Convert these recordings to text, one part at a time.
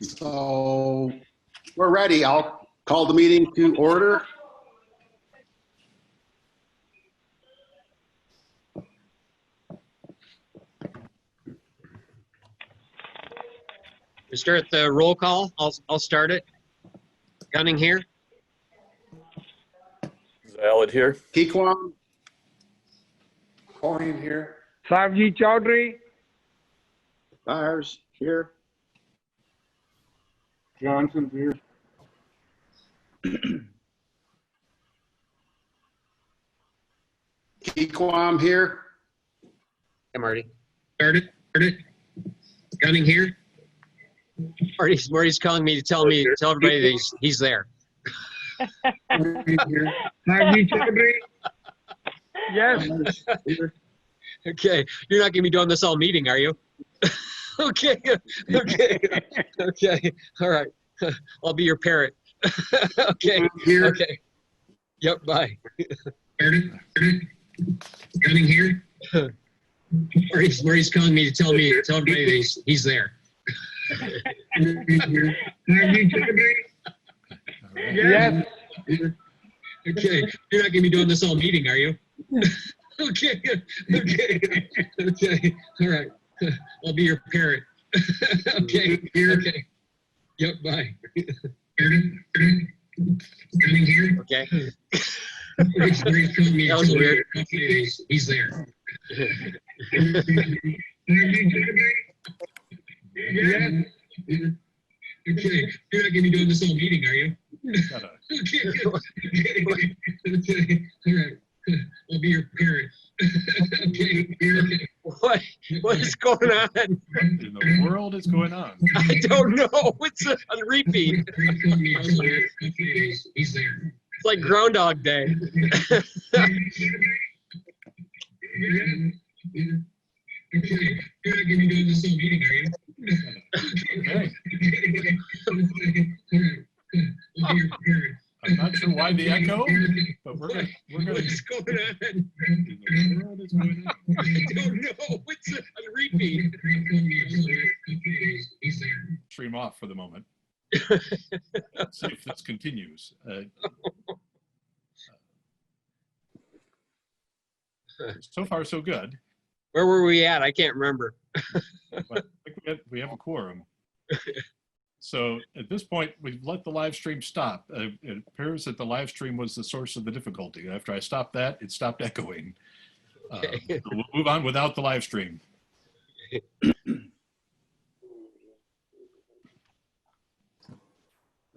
So we're ready. I'll call the meeting to order. We start the roll call. I'll start it. Gunning here. Valid here. Keequam, Coin here. Savji Chowdhury. Byers here. Johnson here. Keequam here. Hey, Marty. Start it. Gunning here. Marty's calling me to tell everybody that he's there. Here. Savji Chowdhury. Yes. Okay, you're not gonna be doing this all meeting, are you? Okay. All right. I'll be your parrot. Okay. Here. Okay. Yep. Bye. Gunning here. Marty's calling me to tell everybody that he's there. Here. Savji Chowdhury. Yes. Okay, you're not gonna be doing this all meeting, are you? Okay. All right. I'll be your parrot. Okay. Okay. Yep. Bye. Okay. Marty's calling me to tell everybody he's there. Yes. Okay, you're not gonna be doing this all meeting, are you? Okay. All right. I'll be your parent. Okay. What is going on? What in the world is going on? I don't know. It's a repeat. He's there. It's like Groundhog Day. Okay, you're not gonna be doing this all meeting, are you? Okay. I'm not sure why the echo, but we're gonna What's going on? what in the world is going on? I don't know. It's a repeat. He's there. Stream off for the moment. See if this continues. So far, so good. Where were we at? I can't remember. But I think we have a quorum. So at this point, we've let the live stream stop. It appears that the live stream was the source of the difficulty. After I stopped that, it stopped echoing. So we'll move on without the live stream.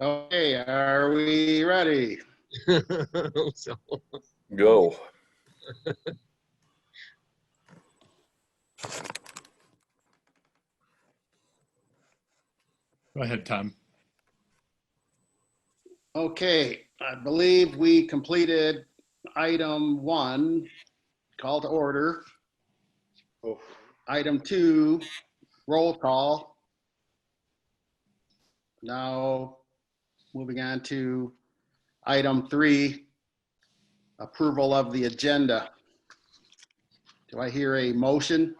Okay, are we ready? So, Go. Go ahead, Tom. Okay, I believe we completed item 1, call to order. Item 2, roll call. Now, moving on to item 3, approval of the agenda. Do I hear a motion?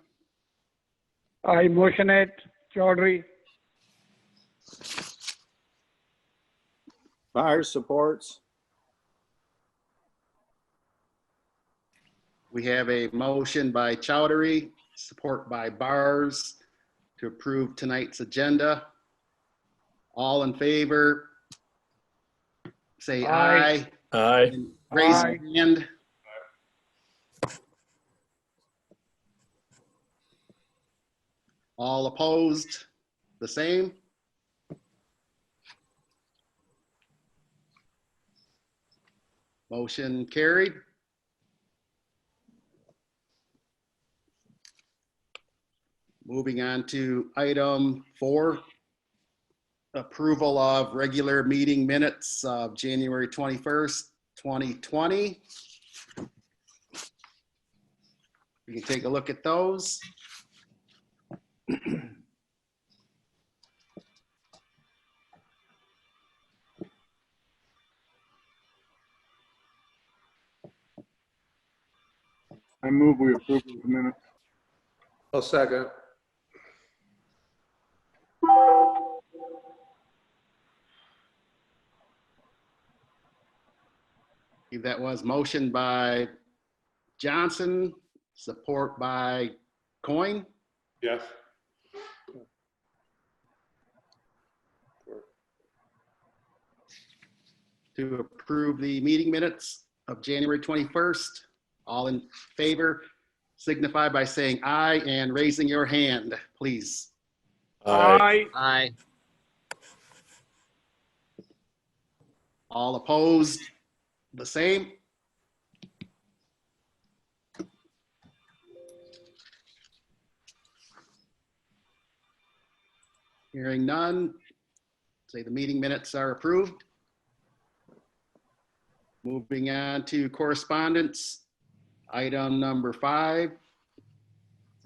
I motion it. Chowdhury. Byers supports. We have a motion by Chowdhury, support by Bars to approve tonight's agenda. All in favor, say aye. Aye. Aye. And raise Aye. your hand. All opposed, the same. Motion carried. Moving on to item 4, approval of regular meeting minutes of January 21st, 2020. We can take a look at those. I move we approve the minutes. I'll second. that was motion by Johnson, support by Coyne. Yes. To approve the meeting minutes of January 21st. All in favor, signify by saying aye and raising your hand, please. Aye. Aye. All opposed, the same. Hearing none, say the meeting minutes are approved. Moving on to correspondence, item number 5.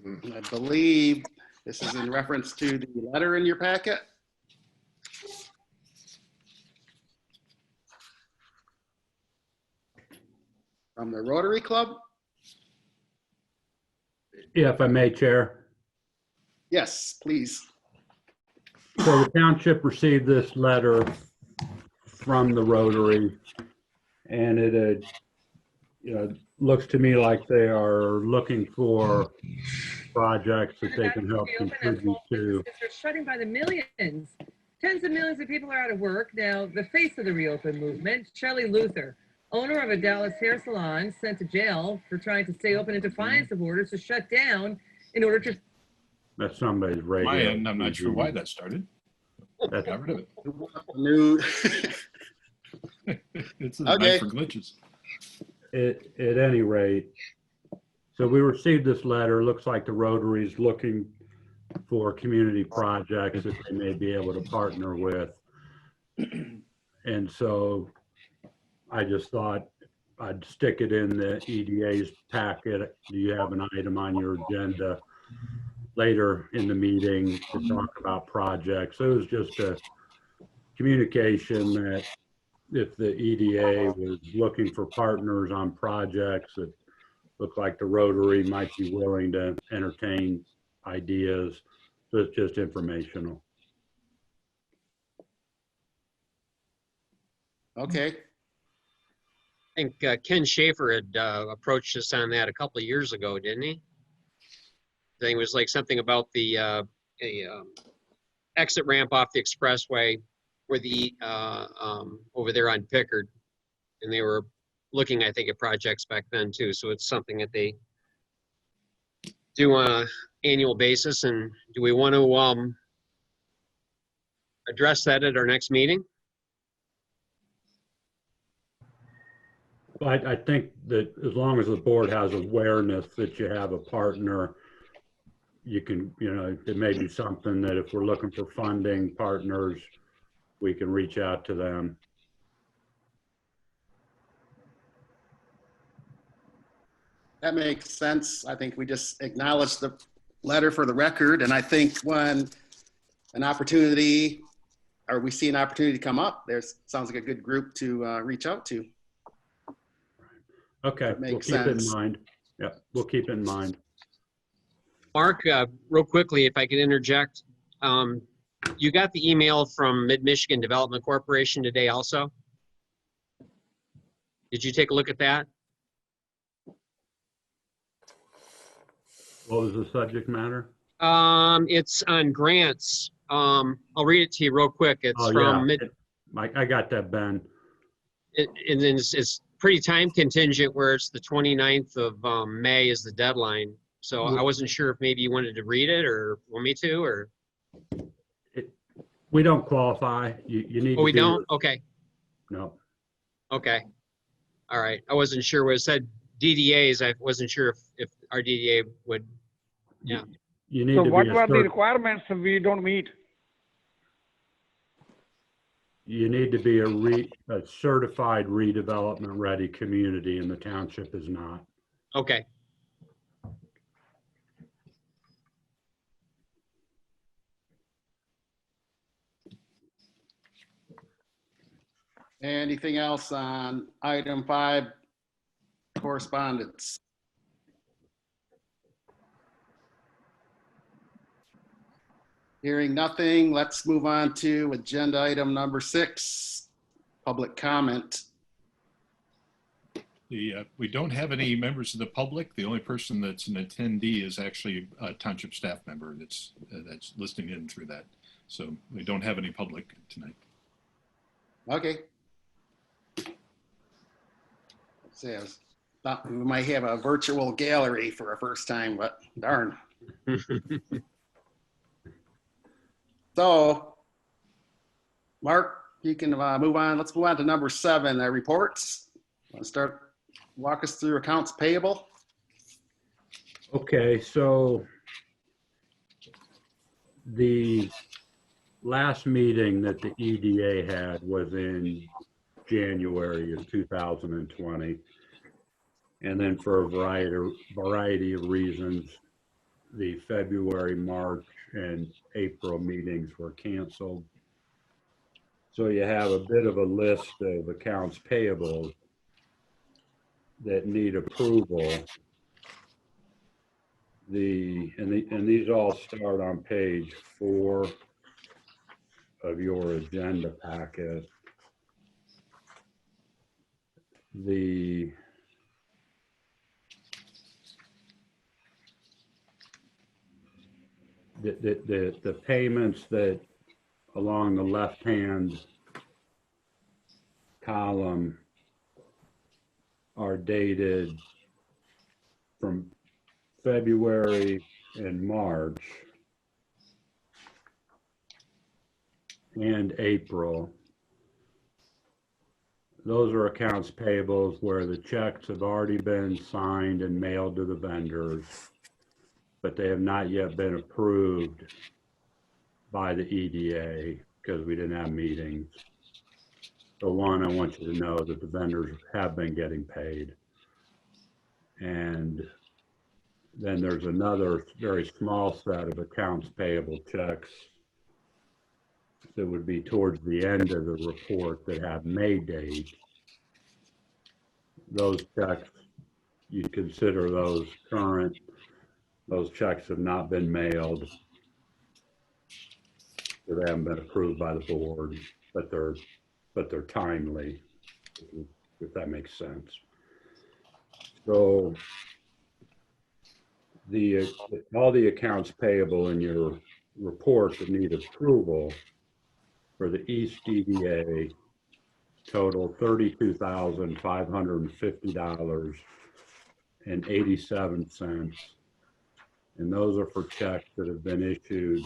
I believe this is in reference to the letter in your packet. From the Rotary Club? Yeah, if I may, Chair. Yes, please. So the township received this letter from the Rotary, and it looks to me like they are looking for projects that they can help contribute to. They're shutting by the millions. Tens of millions of people are out of work. Now, the face of the reopen movement, Shelley Luther, owner of a Dallas hair salon, sent to jail for trying to stay open in defiance of orders to shut down in order to... That's somebody's radio. My end, I'm not sure why that started. That's- Got rid of it. New. It's a Okay. night for glitches. At any rate, so we received this letter. Looks like the Rotary's looking for community projects that they may be able to partner with. And so I just thought I'd stick it in the EDA's packet. Do you have an item on your agenda later in the meeting to talk about projects? It was just a communication that if the EDA was looking for partners on projects, it looked like the Rotary might be willing to entertain ideas. So it's just informational. Okay, I think Ken Schaefer had approached us on that a couple of years ago, didn't he? I think it was like something about the exit ramp off the expressway where the over there on Pickard, and they were looking, I think, at projects back then too. So it's something that they do on an annual basis. And do we want to address that at our next meeting? I think that as long as the board has awareness that you have a partner, you can, it may be something that if we're looking for funding partners, we can reach out to them. that makes sense. I think we just acknowledge the letter for the record. And I think when an opportunity, or we see an opportunity come up, sounds like a good group to reach out to. Okay, That we'll makes keep it in sense. mind. Yep, we'll keep it in mind. Mark, real quickly, if I could interject, you got the email from Mid-Michigan Development Corporation today also? Did you take a look at that? What was the subject matter? It's on grants. I'll read it to you real quick. It's Oh, from yeah. I got that, Ben. and then it's pretty time contingent where it's the 29th of May is the deadline. So I wasn't sure if maybe you wanted to read it or want me to, or. We don't qualify. You need Oh, to we be- don't? Okay. No. Okay. All right. I wasn't sure where it said DDAs. I wasn't sure if our DDA would. Yeah. You need So to what be were the requirements we don't meet? you need to be a certified redevelopment ready community, and the township is not. Okay. Anything else on item 5, correspondence? Hearing nothing, let's move on to agenda item number 6, public comment. We don't have any members of the public. The only person that's an attendee is actually a township staff member that's listening in through that. So we don't have any public tonight. Okay. Let's see, I thought we might have a virtual gallery for a first time, but darn. So, Mark, you can move on. Let's move on to number 7, reports. Let's walk us through accounts payable. Okay, so the last meeting that the EDA had was in January of 2020. And then for a variety of reasons, the February, March, and April meetings were canceled. So you have a bit of a list of accounts payable that need approval. And these all start on page 4 of your agenda packet. The payments that along the left-hand column are dated from February and March and April. Those are accounts payables where the checks have already been signed and mailed to the vendors, but they have not yet been approved by the EDA because we didn't have meetings. So one, I want you to know that the vendors have been getting paid. And then there's another very small set of accounts payable checks that would be towards the end of the report that have May date. Those checks, you consider those current. Those checks have not been mailed. They haven't been approved by the board, but they're timely, if that makes sense. So all the accounts payable in your report that need approval for the East EDA total $32,550.87. And those are for checks that have been issued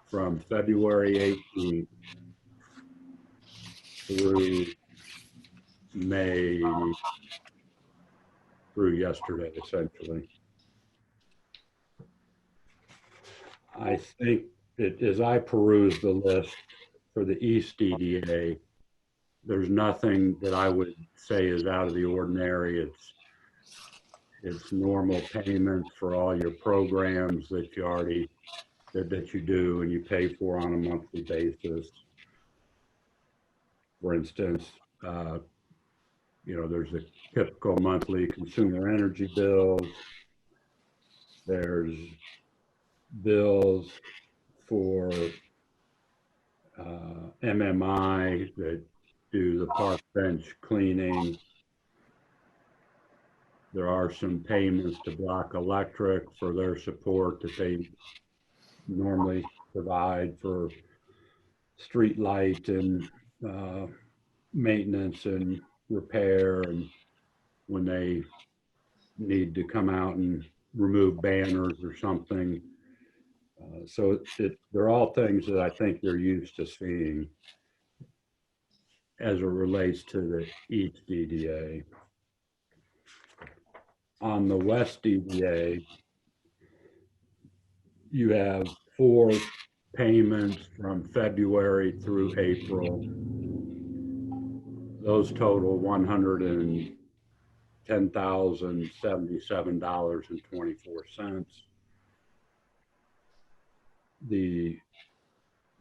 from February 18th through May, through yesterday, essentially. I think that as I peruse the list for the East EDA, there's nothing that I would say is out of the ordinary. It's normal payments for all your programs that you do and you pay for on a monthly basis. For instance, there's the typical monthly consumer energy bills. There's bills for MMI that do the park bench cleaning. There are some payments to Block Electric for their support that they normally provide for street light and maintenance and repair, and when they need to come out and remove banners or something. So they're all things that I think they're used to seeing as it relates to the East EDA. On the West EDA, you have 4 payments from February through April. Those total $110,077.24.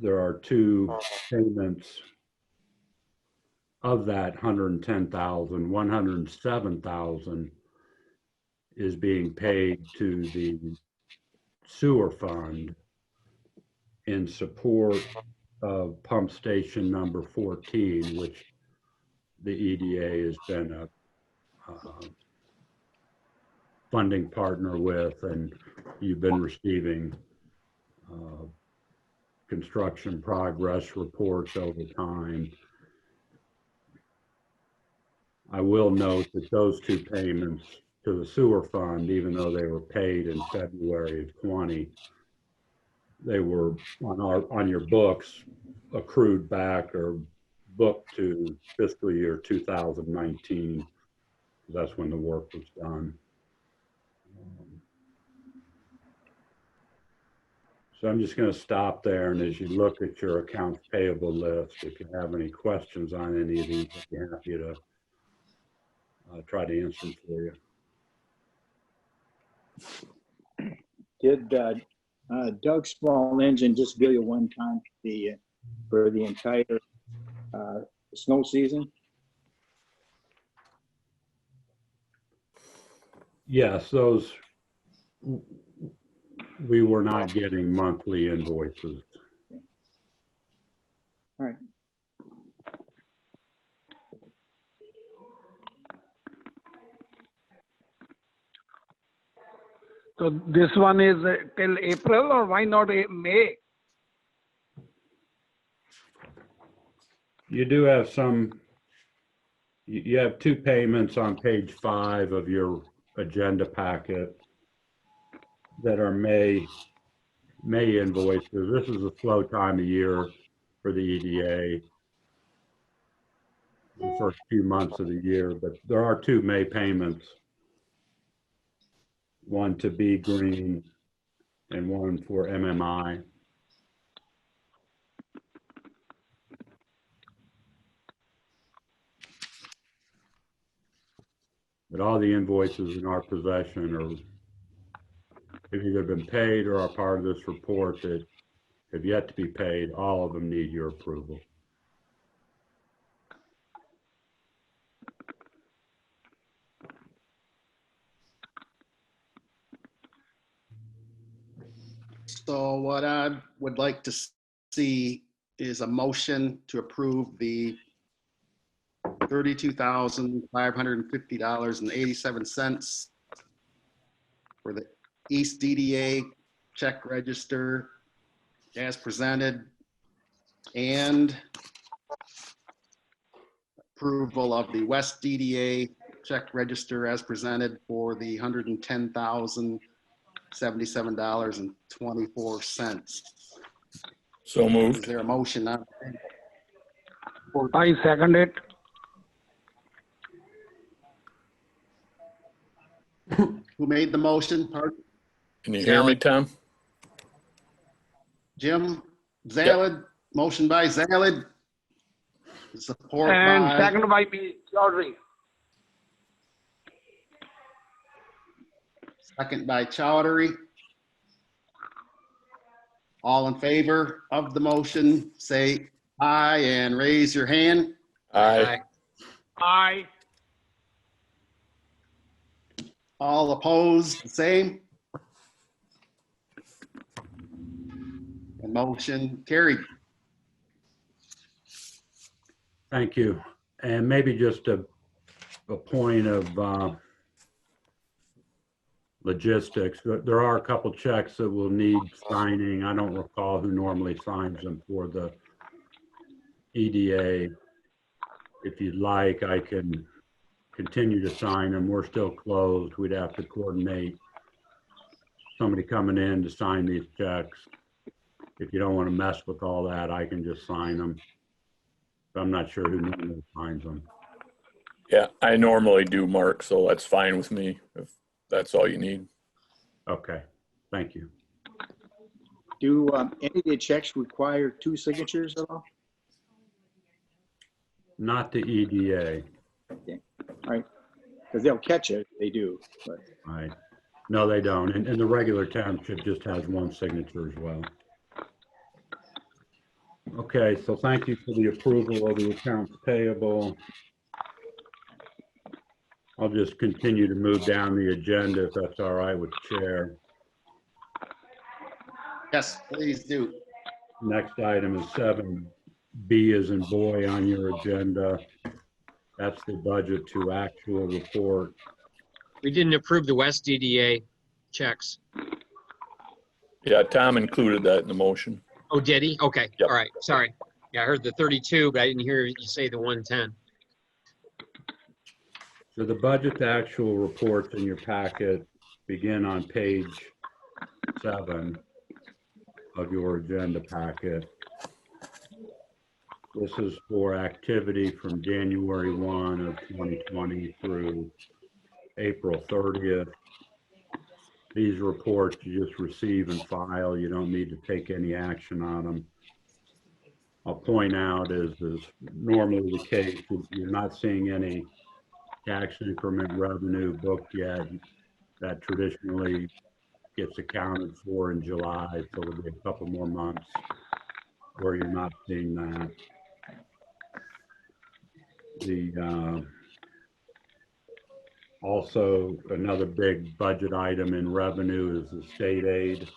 There are 2 payments of that 110,000. 107,000 is being paid to the sewer fund in support of pump station number 14, which the EDA has been a funding partner with, and you've been receiving construction progress reports over time. I will note that those two payments to the sewer fund, even though they were paid in February of 20, they were on your books accrued back or booked to fiscal year 2019. That's when the work was done. So I'm just going to stop there, and as you look at your accounts payable list, if you have any questions on any of these, I'd be happy to try to answer them for you. Did Doug Small Engine just bill you one time for the entire snow season? Yes, those, we were not getting monthly invoices. All right. So this one is till April, or why not May? You do have some, you have two payments on page 5 of your agenda packet that are May invoices. This is a slow time of year for the EDA, the first few months of the year, but there are two May payments, one to Be Green and one for MMI. But all the invoices in our possession have either been paid or are part of this report that have yet to be paid. All of them need your approval. So what I would like to see is a motion to approve the $32,550.87 for the East DDA check register as presented, and approval of the West DDA check register as presented for the $110,077.24. So Is moved. there a motion on? I second it. Who made the motion? Pardon? Can you hear me, Tom? Jim Zalid, motion by Zalid. Support And by, second by me, Chaudhary. second by Chowdhury. All in favor of the motion, say aye and raise your hand. Aye. Aye. All opposed, the same. And motion carried. Thank you. And maybe just a point of logistics. There are a couple checks that will need signing. I don't recall who normally signs them for the EDA. If you'd like, I can continue to sign them. We're still closed. We'd have to coordinate somebody coming in to sign these checks. If you don't want to mess with all that, I can just sign them. But I'm not sure who normally signs them. Yeah, I normally do, Mark, so that's fine with me if that's all you need. Okay, thank you. Do any of the checks require two signatures at all? Not the EDA, Okay, all right, because they'll catch it, they do, but right? No, they don't. And the regular township just has one signature as well. Okay, so thank you for the approval of the accounts payable. I'll just continue to move down the agenda if that's all right with the chair. Yes, please do. Next item is 7B as in boy on your agenda. That's the budget to actual report. We didn't approve the West EDA checks. Yeah, Tom included that in the motion. Oh, did he? Okay, Yep. all right, sorry. Yeah, I heard the 32, but I didn't hear you say the 110. So the budget to actual reports in your packet begin on page 7 of your agenda packet. This is for activity from January 1 of 2020 through April 30th. These reports you just receive and file. You don't need to take any action on them. I'll point out, as is normally the case, you're not seeing any tax increment revenue booked yet. That traditionally gets accounted for in July, so it'll be a couple more months where you're not seeing that. Also, another big budget item in revenue is the state aid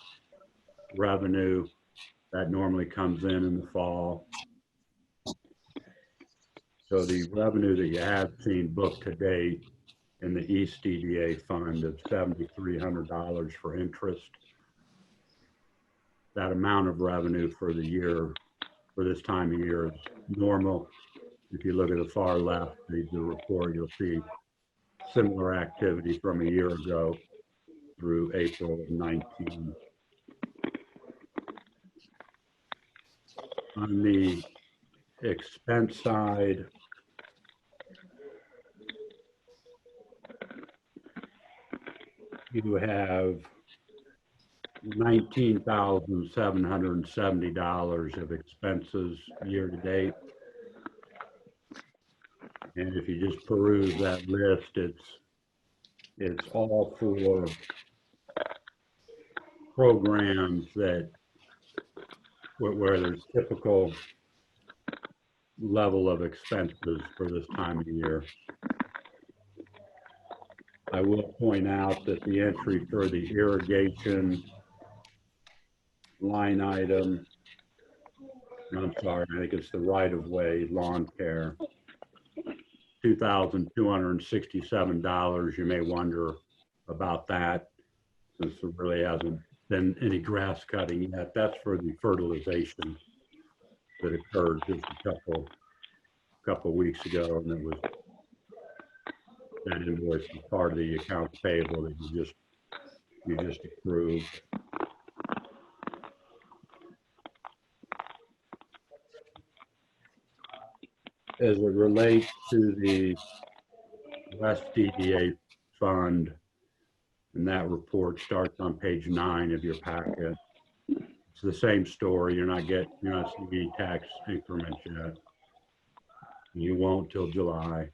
revenue. That normally comes in the fall. So the revenue that you have seen booked to date in the East EDA fund of $7,300 for interest. That amount of revenue for the year, for this time of year, is normal. If you look at the far left, the report, you'll see similar activity from a year ago through April of 19. On the expense side, you have $19,770 of expenses year to date. And if you just peruse that list, it's all for programs that where there's typical level of expenses for this time of year. I will point out that the entry for the irrigation line item, I'm sorry, I think it's the right-of-way lawn care, $2,267. You may wonder about that, since there really hasn't been any grass cutting yet. That's for the fertilization that occurred just a couple weeks ago, and it was that invoice is part of the accounts payable that you just approved. As it relates to the West EDA fund, and that report starts on page 9 of your packet. It's the same story. You're not seeing any tax increments yet. You won't till July.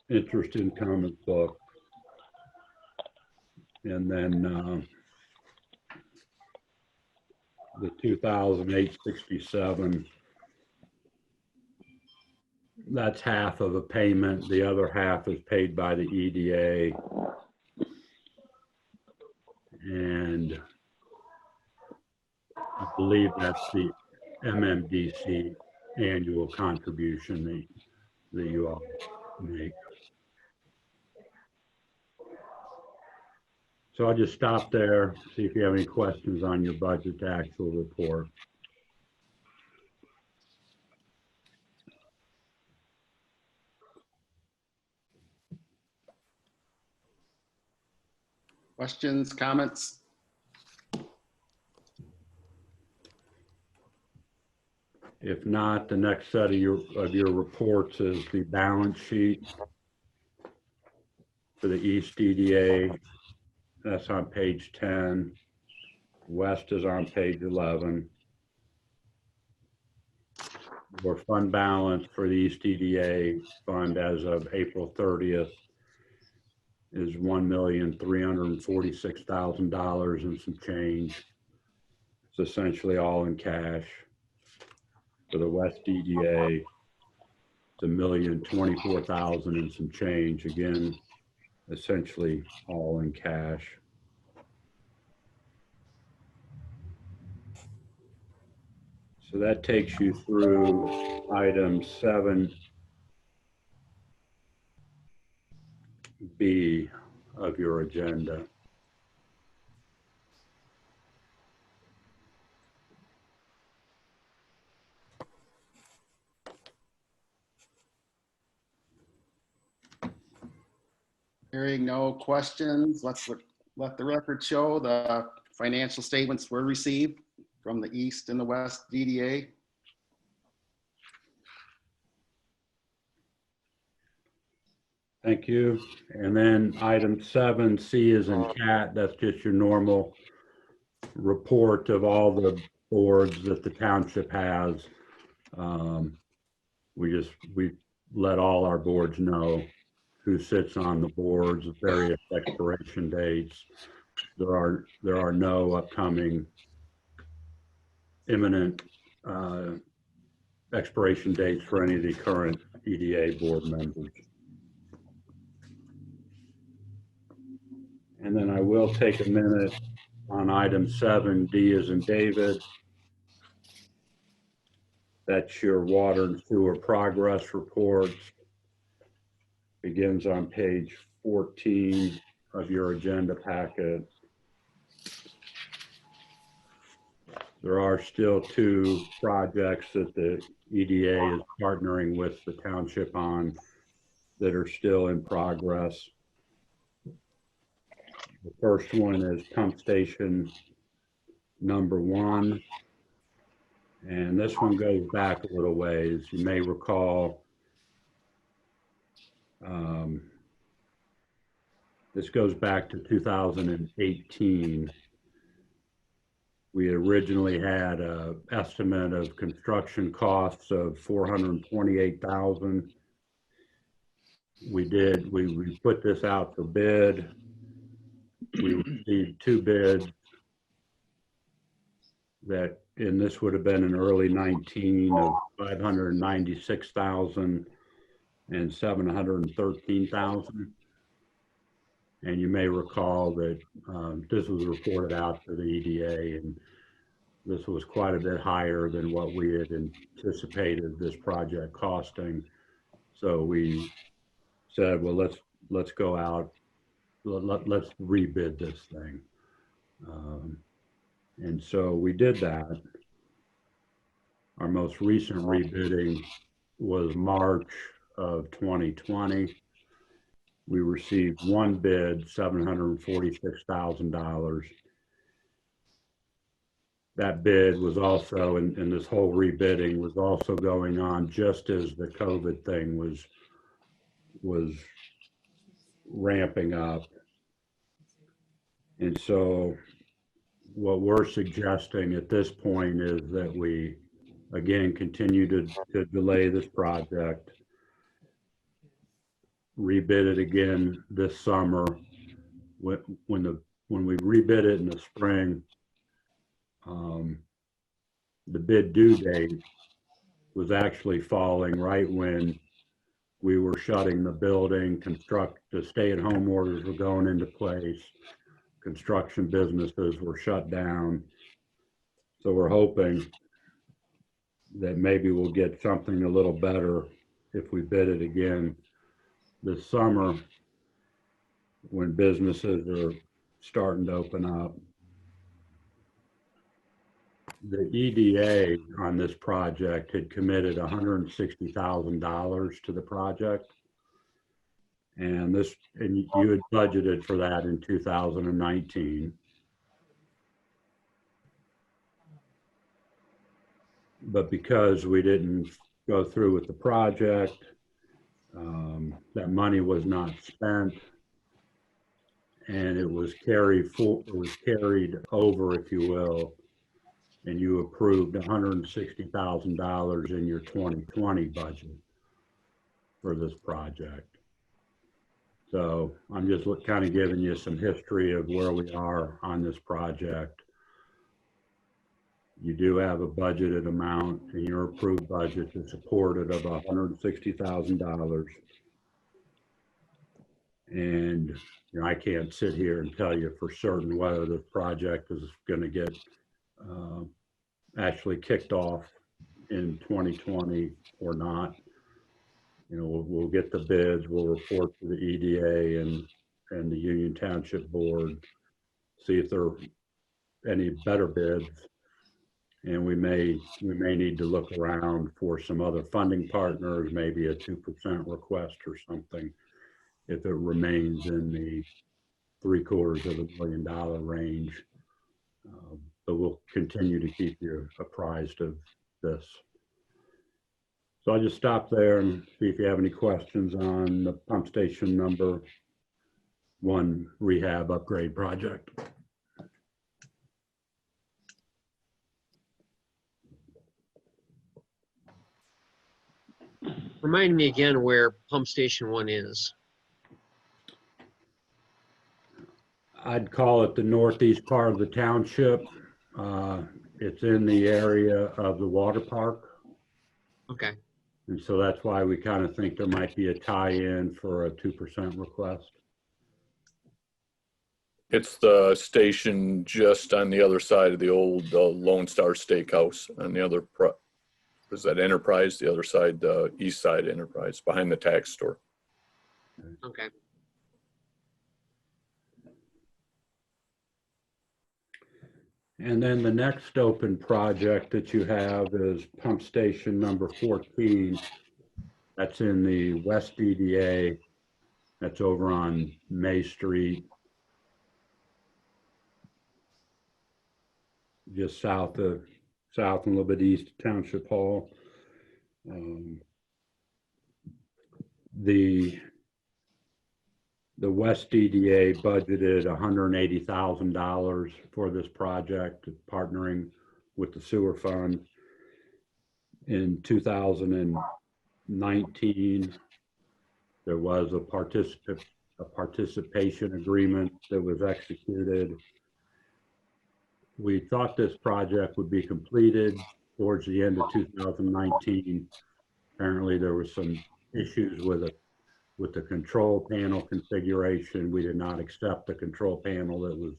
Interest income is booked. And then the 2,867, that's half of a payment. The other half is paid by the EDA. And I believe that's the MMDC annual contribution that you all make. So I'll just stop there, see if you have any questions on your budget to actual report. Questions, comments? If not, the next set of your reports is the balance sheet for the East EDA. That's on page 10. West is on page 11. Your fund balance for the East EDA fund as of April 30th is $1,346,000 and some change. It's essentially all in cash. For the West EDA, it's $1,024,000 and some change. Again, essentially all in cash. So that takes you through items 7 B of your agenda. Hearing no questions, let the record show the financial statements were received from the East and the West EDA. Thank you. And then item 7C is in cat. That's just your normal report of all the boards that the township has. We let all our boards know who sits on the boards, various expiration dates. There are no upcoming imminent expiration dates for any of the current EDA board members. And then I will take a minute on item 7D as in David. That's your water and sewer progress reports. Begins on page 14 of your agenda packet. There are still 2 projects that the EDA is partnering with the township on that are still in progress. The first one is pump station number 1. And this one goes back a little ways. You may recall this goes back to 2018. We originally had an estimate of construction costs of $428,000. We put this out for bid. We received 2 bids that, and this would have been in early 19 of $596,000 and $713,000. And you may recall that this was reported out to the EDA, and this was quite a bit higher than what we had anticipated this project costing. So we said, well, let's go out, let's rebid this thing. And so we did that. Our most recent rebidding was March of 2020. We received 1 bid, $746,000. That bid was also, in this whole rebidding was also going on just as the COVID thing was ramping up. And so what we're suggesting at this point is that we, again, continue to delay this project, rebid it again this summer. When we rebid it in the spring, the bid due date was actually falling right when we were shutting the building, the stay-at-home orders were going into place, construction businesses were shut down. So we're hoping that maybe we'll get something a little better if we bid it again this summer when businesses are starting to open up. The EDA on this project had committed $160,000 to the project. And you had budgeted for that in 2019. But because we didn't go through with the project, that money was not spent, and it was carried over, if you will, and you approved $160,000 in your 2020 budget for this project. So I'm just kind of giving you some history of where we are on this project. You do have a budgeted amount in your approved budget to support it of $160,000. And I can't sit here and tell you for certain whether the project is going to get actually kicked off in 2020 or not. we'll get the bids, we'll report to the EDA and the Union Township Board, see if there are any better bids. And we may need to look around for some other funding partners, maybe a 2% request or something, if it remains in the $750,000 range. But we'll continue to keep you apprised of this. So I'll just stop there and see if you have any questions on the pump station number 1 rehab upgrade project. Remind me again where pump station 1 is. I'd call it the northeast part of the township. It's in the area of the water park. Okay. And so that's why we kind of think there might be a tie-in for a 2% request. It's the station just on the other side of the old Lone Star Steakhouse on the other, is that Enterprise? The other side, the east side Enterprise, behind the tax store. Okay. And then the next open project that you have is pump station number 14. That's in the West EDA. That's over on May Street, just south and a little bit east of Township Hall. The West EDA budgeted $180,000 for this project, partnering with the sewer fund. In 2019, there was a participation agreement that was executed. We thought this project would be completed towards the end of 2019. Apparently there were some issues with the control panel configuration. We did not accept the control panel that was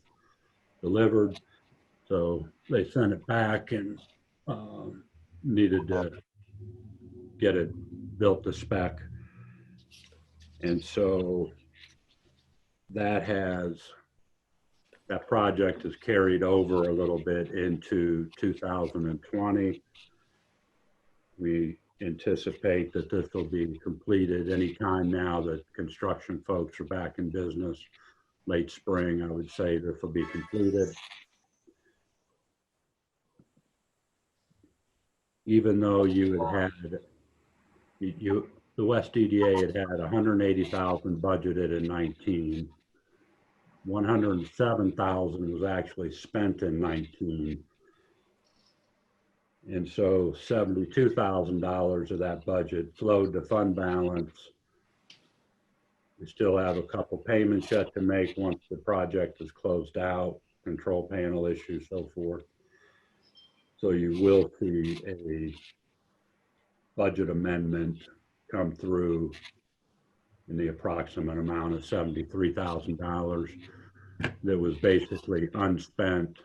delivered. So they sent it back and needed to get it built to spec. And so that project is carried over a little bit into 2020. We anticipate that this will be completed anytime now that construction folks are back in business. Late spring, I would say this will be completed. Even though you had the West EDA had $180,000 budgeted in 19. $107,000 was actually spent in 19. And so $72,000 of that budget flowed to fund balance. We still have a couple payments yet to make once the project is closed out, control panel issues, so forth. So you will see a budget amendment come through in the approximate amount of $73,000 that was basically unspent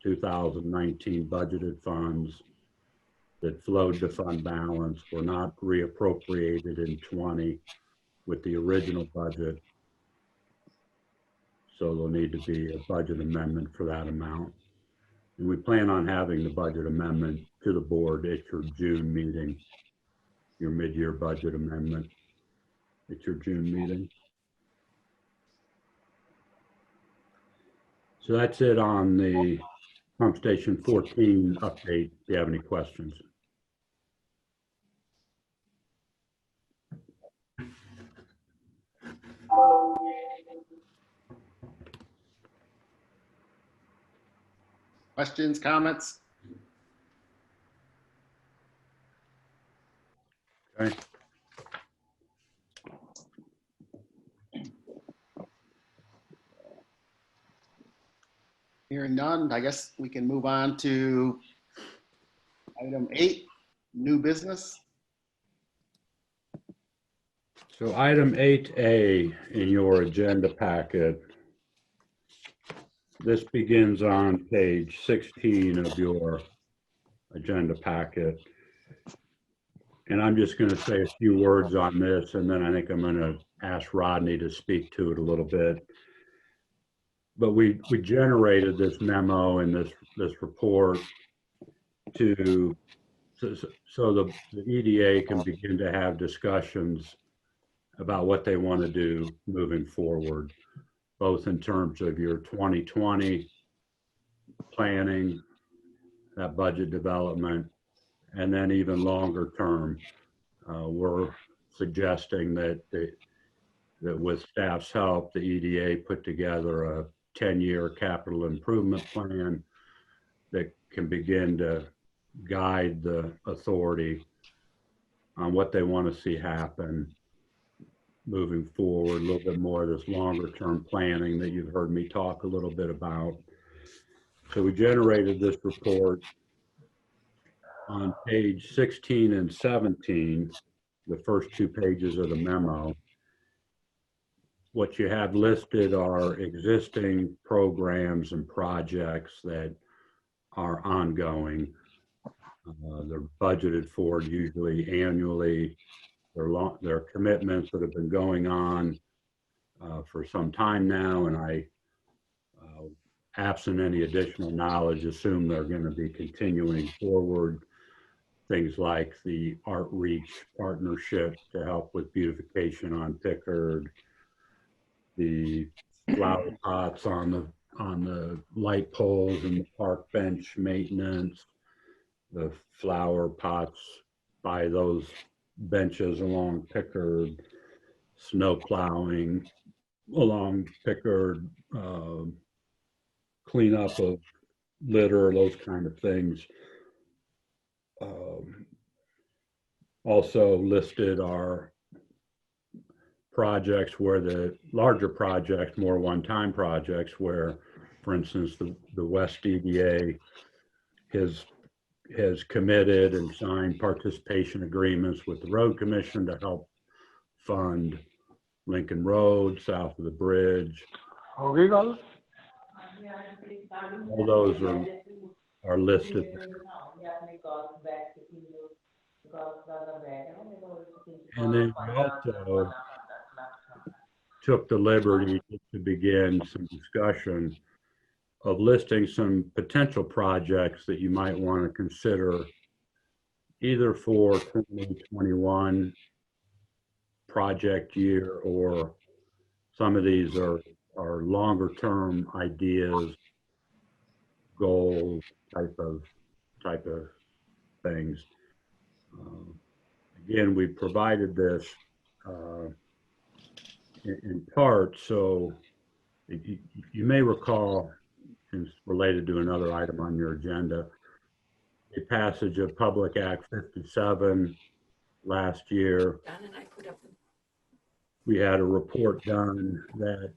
2019 budgeted funds that flowed to fund balance, were not reappropriated in 20 with the original budget. So there'll need to be a budget amendment for that amount. And we plan on having the budget amendment to the board at your June meeting, your mid-year budget amendment at your June meeting. So that's it on the pump station 14 update. If you have any questions. Questions, comments? Okay. Hearing none, I guess we can move on to item 8, new business. So item 8A in your agenda packet, this begins on page 16 of your agenda packet. And I'm just going to say a few words on this, and then I think I'm going to ask Rodney to speak to it a little bit. But we generated this memo and this report to so the EDA can begin to have discussions about what they want to do moving forward, both in terms of your 2020 planning, that budget development, and then even longer term. We're suggesting that with staff's help, the EDA put together a 10-year capital improvement plan that can begin to guide the authority on what they want to see happen moving forward, a little bit more of this longer term planning that you've heard me talk a little bit about. So we generated this report on page 16 and 17, the first 2 pages of the memo. What you have listed are existing programs and projects that are ongoing. They're budgeted for usually annually. They're commitments that have been going on for some time now, and I, absent any additional knowledge, assume they're going to be continuing forward. Things like the Outreach Partnership to help with beautification on Pickard, the flower pots on the light poles and the park bench maintenance, the flower pots by those benches along Pickard, snow plowing along Pickard, cleanup of litter, those kind of things. Also listed are projects where the larger projects, more one-time projects where, for instance, the West EDA has committed and signed participation agreements with the Road Commission to help fund Lincoln Road, south of the bridge. All those are listed. And then we also took the liberty to begin some discussion of listing some potential projects that you might want to consider either for 2021 project year, or some of these are longer term ideas, goals, type of things. Again, we provided this in part, so you may recall, and it's related to another item on your agenda, a passage of Public Act 57 last year. We had a report done that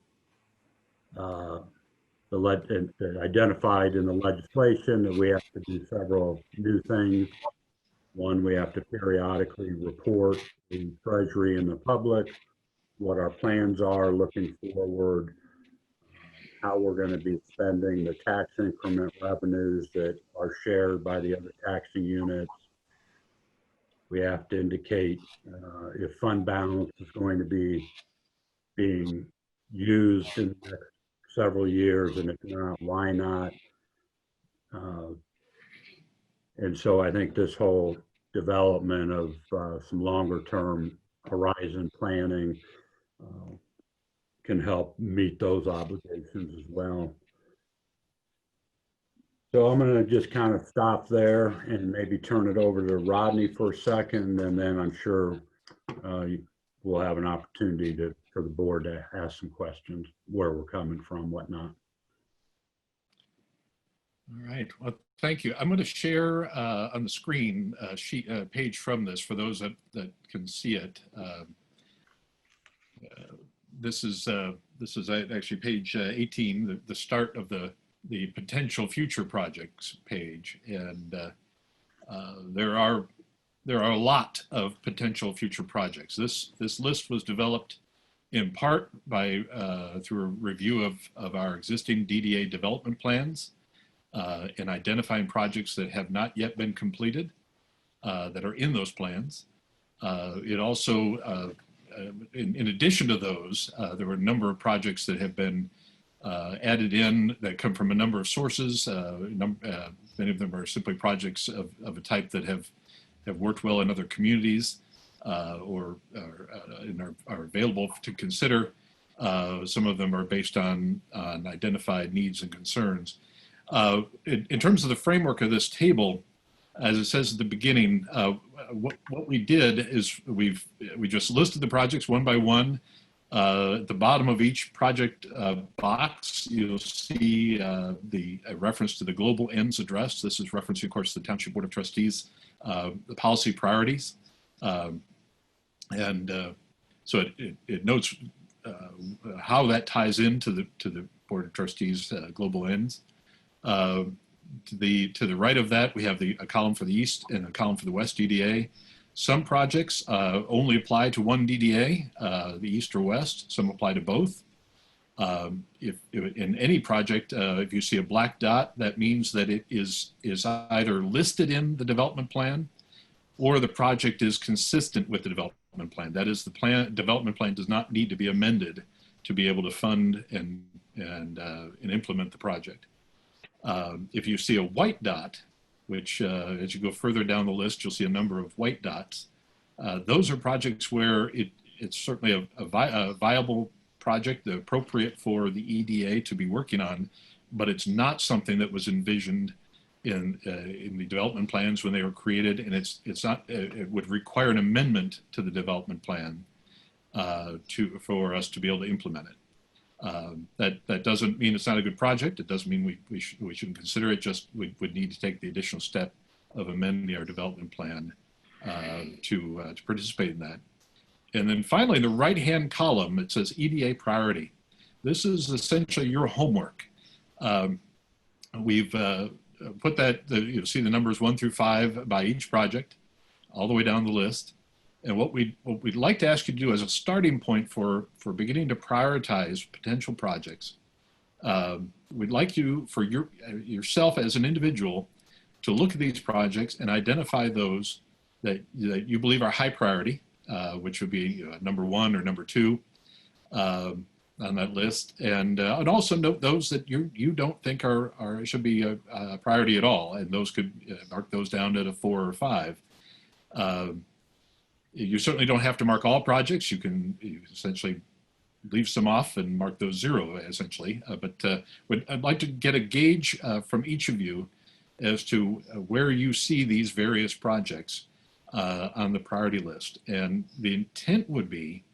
that identified in the legislation that we have to do several new things. One, we have to periodically report the Treasury and the public what our plans are looking forward, how we're going to be spending the tax increment revenues that are shared by the other taxing units. We have to indicate if fund balance is going to be being used in the next several years, and if not, why not? And so I think this whole development of some longer term horizon planning can help meet those obligations as well. So I'm going to just kind of stop there and maybe turn it over to Rodney for a second, and then I'm sure we'll have an opportunity for the board to ask some questions, where we're coming from, whatnot. All right. Well, thank you. I'm going to share on the screen a page from this for those that can see it. This is actually page 18, the start of the potential future projects page, and there are a lot of potential future projects. This list was developed in part by through a review of our existing DDA development plans and identifying projects that have not yet been completed that are in those plans. It also, in addition to those, there were a number of projects that have been added in that come from a number of sources. Many of them are simply projects of a type that have worked well in other communities or are available to consider. Some of them are based on identified needs and concerns. In terms of the framework of this table, as it says at the beginning, what we did is we just listed the projects one by one. At the bottom of each project box, you'll see a reference to the global ends address. This is referencing, of course, the Township Board of Trustees, the policy priorities. So it notes how that ties into the Board of Trustees global ends. To the right of that, we have a column for the East and a column for the West DDA. Some projects only apply to one DDA, the East or West. Some apply to both. If in any project, if you see a black dot, that means that it is either listed in the development plan or the project is consistent with the development plan. That is, the development plan does not need to be amended to be able to fund and implement the project. If you see a white dot, which as you go further down the list, you'll see a number of white dots. Those are projects where it's certainly a viable project, appropriate for the EDA to be working on, but it's not something that was envisioned in the development plans when they were created, and it's not. It would require an amendment to the development plan for us to be able to implement it. That doesn't mean it's not a good project. It doesn't mean we shouldn't consider it. Just we would need to take the additional step of amending our development plan to participate in that. And then finally, the right-hand column, it says EDA priority. This is essentially your homework. We've put that, you'll see the numbers 1 through 5 by each project, all the way down the list. And what we'd like to ask you to do as a starting point for beginning to prioritize potential projects, we'd like you, for yourself as an individual, to look at these projects and identify those that you believe are high priority, which would be number 1 or number 2 on that list, and also note those that you don't think should be a priority at all, and those could mark those down to a 4 or 5. You certainly don't have to mark all projects. You can essentially leave some off and mark those 0, essentially. But I'd like to get a gauge from each of you as to where you see these various projects on the priority list. And the intent would be,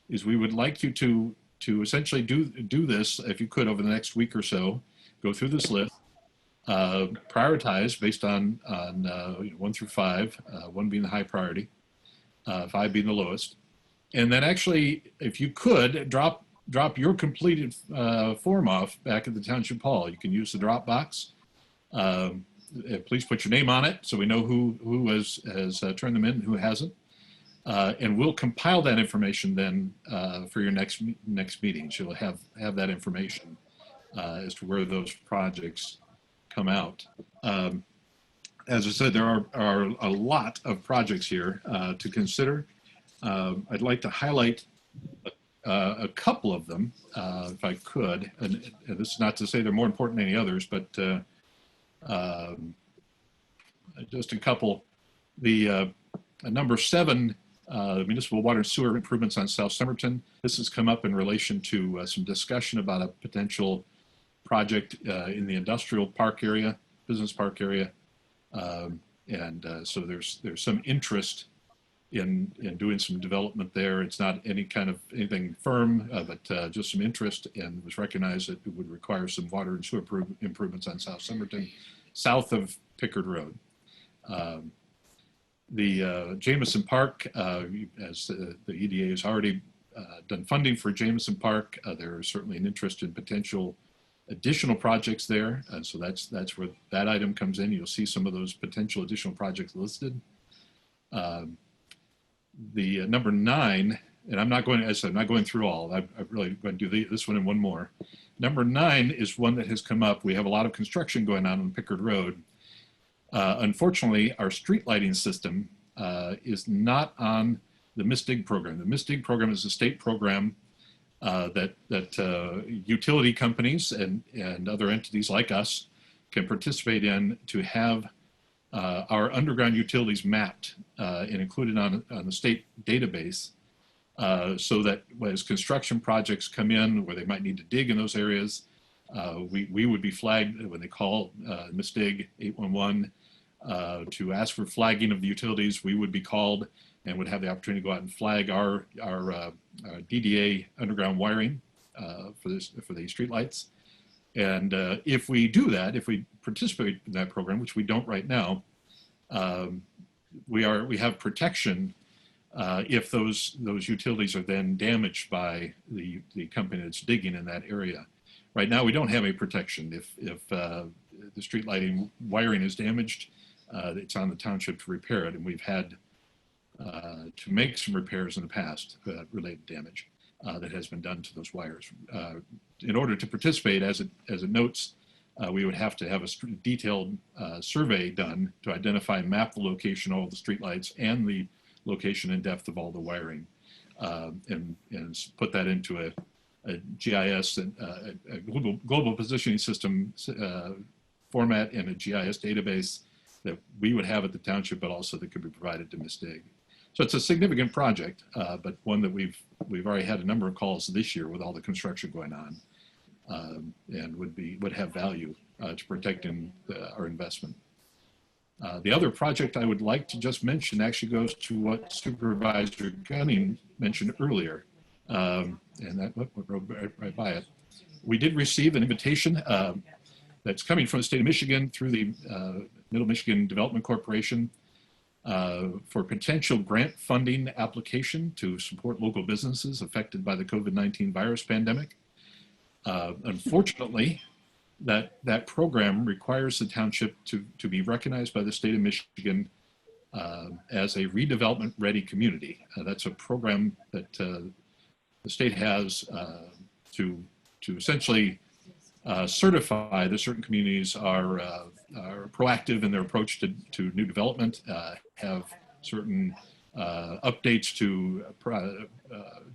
is we would like you to essentially do this, if you could, over the next week or so, go through this list, prioritize based on 1 through 5, 1 being the high priority, 5 being the lowest. And then actually, if you could, drop your completed form off back at the Township Hall. You can use the drop box. Please put your name on it so we know who has turned them in and who hasn't. And we'll compile that information then for your next meetings. You'll have that information as to where those projects come out. As I said, there are a lot of projects here to consider. I'd like to highlight a couple of them, if I could. And this is not to say they're more important than any others, but just a couple. The number 7, municipal water and sewer improvements on South Somerton. This has come up in relation to some discussion about a potential project in the industrial park area, business park area. So there's some interest in doing some development there. It's not anything firm, but just some interest, and it was recognized that it would require some water and sewer improvements on South Somerton, south of Pickard Road. The Jameson Park, as the EDA has already done funding for Jameson Park, there is certainly an interest in potential additional projects there. So that's where that item comes in. You'll see some of those potential additional projects listed. The number 9, and I'm not going through all. I'm really going to do this one and one more. Number 9 is one that has come up. We have a lot of construction going on Pickard Road. Unfortunately, our street lighting system is not on the MISDIG program. The MISDIG program is a state program that utility companies and other entities like us can participate in to have our underground utilities mapped and included on the state database, so that as construction projects come in where they might need to dig in those areas, we would be flagged when they call MISDIG 811 to ask for flagging of the utilities. We would be called and would have the opportunity to go out and flag our DDA underground wiring for the streetlights. And if we do that, if we participate in that program, which we don't right now, we have protection if those utilities are then damaged by the company that's digging in that area. Right now, we don't have a protection. If the street lighting wiring is damaged, it's on the township to repair it, and we've had to make some repairs in the past related damage that has been done to those wires. In order to participate, as it notes, we would have to have a detailed survey done to identify and map the location of all the streetlights and the location and depth of all the wiring, and put that into a GIS, a global positioning system format in a GIS database that we would have at the township, but also that could be provided to MISDIG. So it's a significant project, but one that we've already had a number of calls this year with all the construction going on, and would have value to protecting our investment. The other project I would like to just mention actually goes to what Supervisor Gunning mentioned earlier, and that went right by it. We did receive an invitation that's coming from the state of Michigan through the Middle Michigan Development Corporation for potential grant funding application to support local businesses affected by the COVID-19 virus pandemic. Unfortunately, that program requires the township to be recognized by the state of Michigan as a redevelopment ready community. That's a program that the state has to essentially certify that certain communities are proactive in their approach to new development, have certain updates to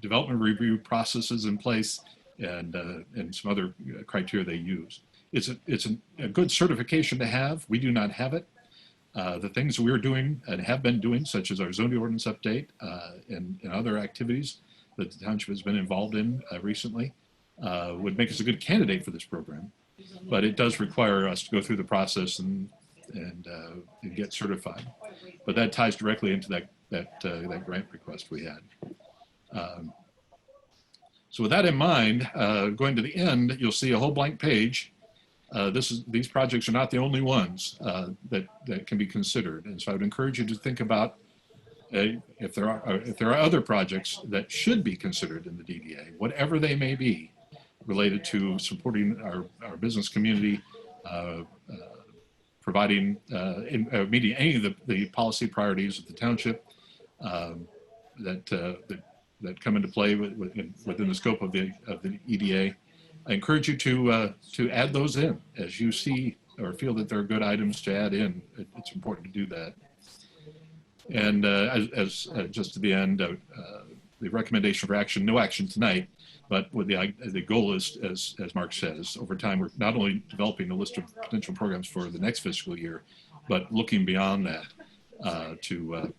development review processes in place, and some other criteria they use. It's a good certification to have. We do not have it. The things we're doing and have been doing, such as our zoning ordinance update and other activities that the township has been involved in recently, would make us a good candidate for this program. But it does require us to go through the process and get certified. But that ties directly into that grant request we had. So with that in mind, going to the end, you'll see a whole blank page. These projects are not the only ones that can be considered, and so I would encourage you to think about if there are other projects that should be considered in the DDA, whatever they may be, related to supporting our business community, providing meeting any of the policy priorities of the township that come into play within the scope of the EDA. I encourage you to add those in as you see or feel that there are good items to add in. It's important to do that. And as just to the end, the recommendation for action, no action tonight, but with the goal is, as Mark says, over time, we're not only developing a list of potential programs for the next fiscal year, but looking beyond that to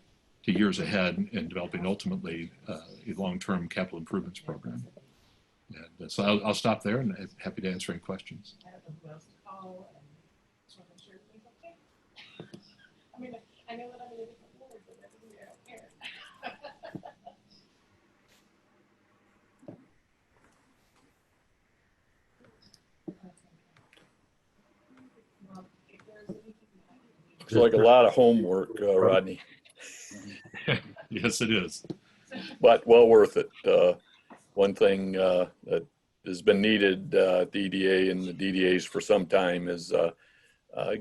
years ahead and developing ultimately a long-term capital improvements program. And so I'll stop there, and I'm happy to answer any questions. I know that I'm in a different ward, but I don't care. Looks like a lot of homework, Rodney, Yes, it is. but well worth it. One thing that has been needed at the EDA and the DDAs for some time is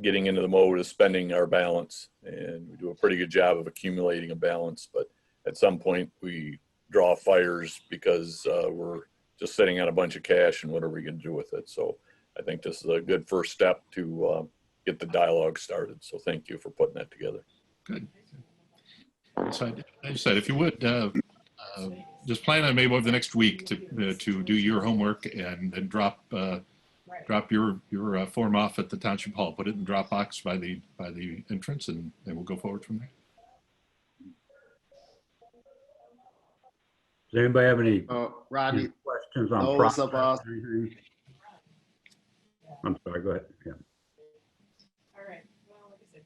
getting into the mode of spending our balance. And we do a pretty good job of accumulating a balance, but at some point we draw fires because we're just sitting on a bunch of cash, and what are we going to do with it? So I think this is a good first step to get the dialogue started. So thank you for putting that together. Good. So I said, if you would, just plan on maybe over the next week to do your homework and then drop your form off at the Township Hall. Put it in Dropbox by the entrance, and we'll go forward from there. Does anybody have any Rodney, questions on those of process us, or anything? I'm sorry, go ahead. Yeah. All right. Well, like I said,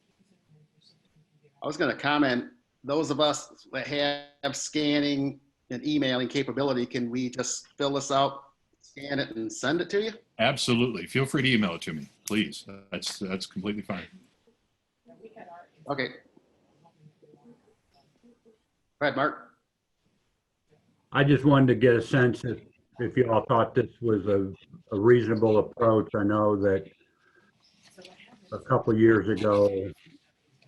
I was going to comment, those of us that have scanning and emailing capability, can we just fill this out, scan it, and send it to you? Absolutely. Feel free to email it to me, please. That's completely fine. Okay. Go ahead, Mark. I just wanted to get a sense if you all thought this was a reasonable approach. I know that a couple of years ago,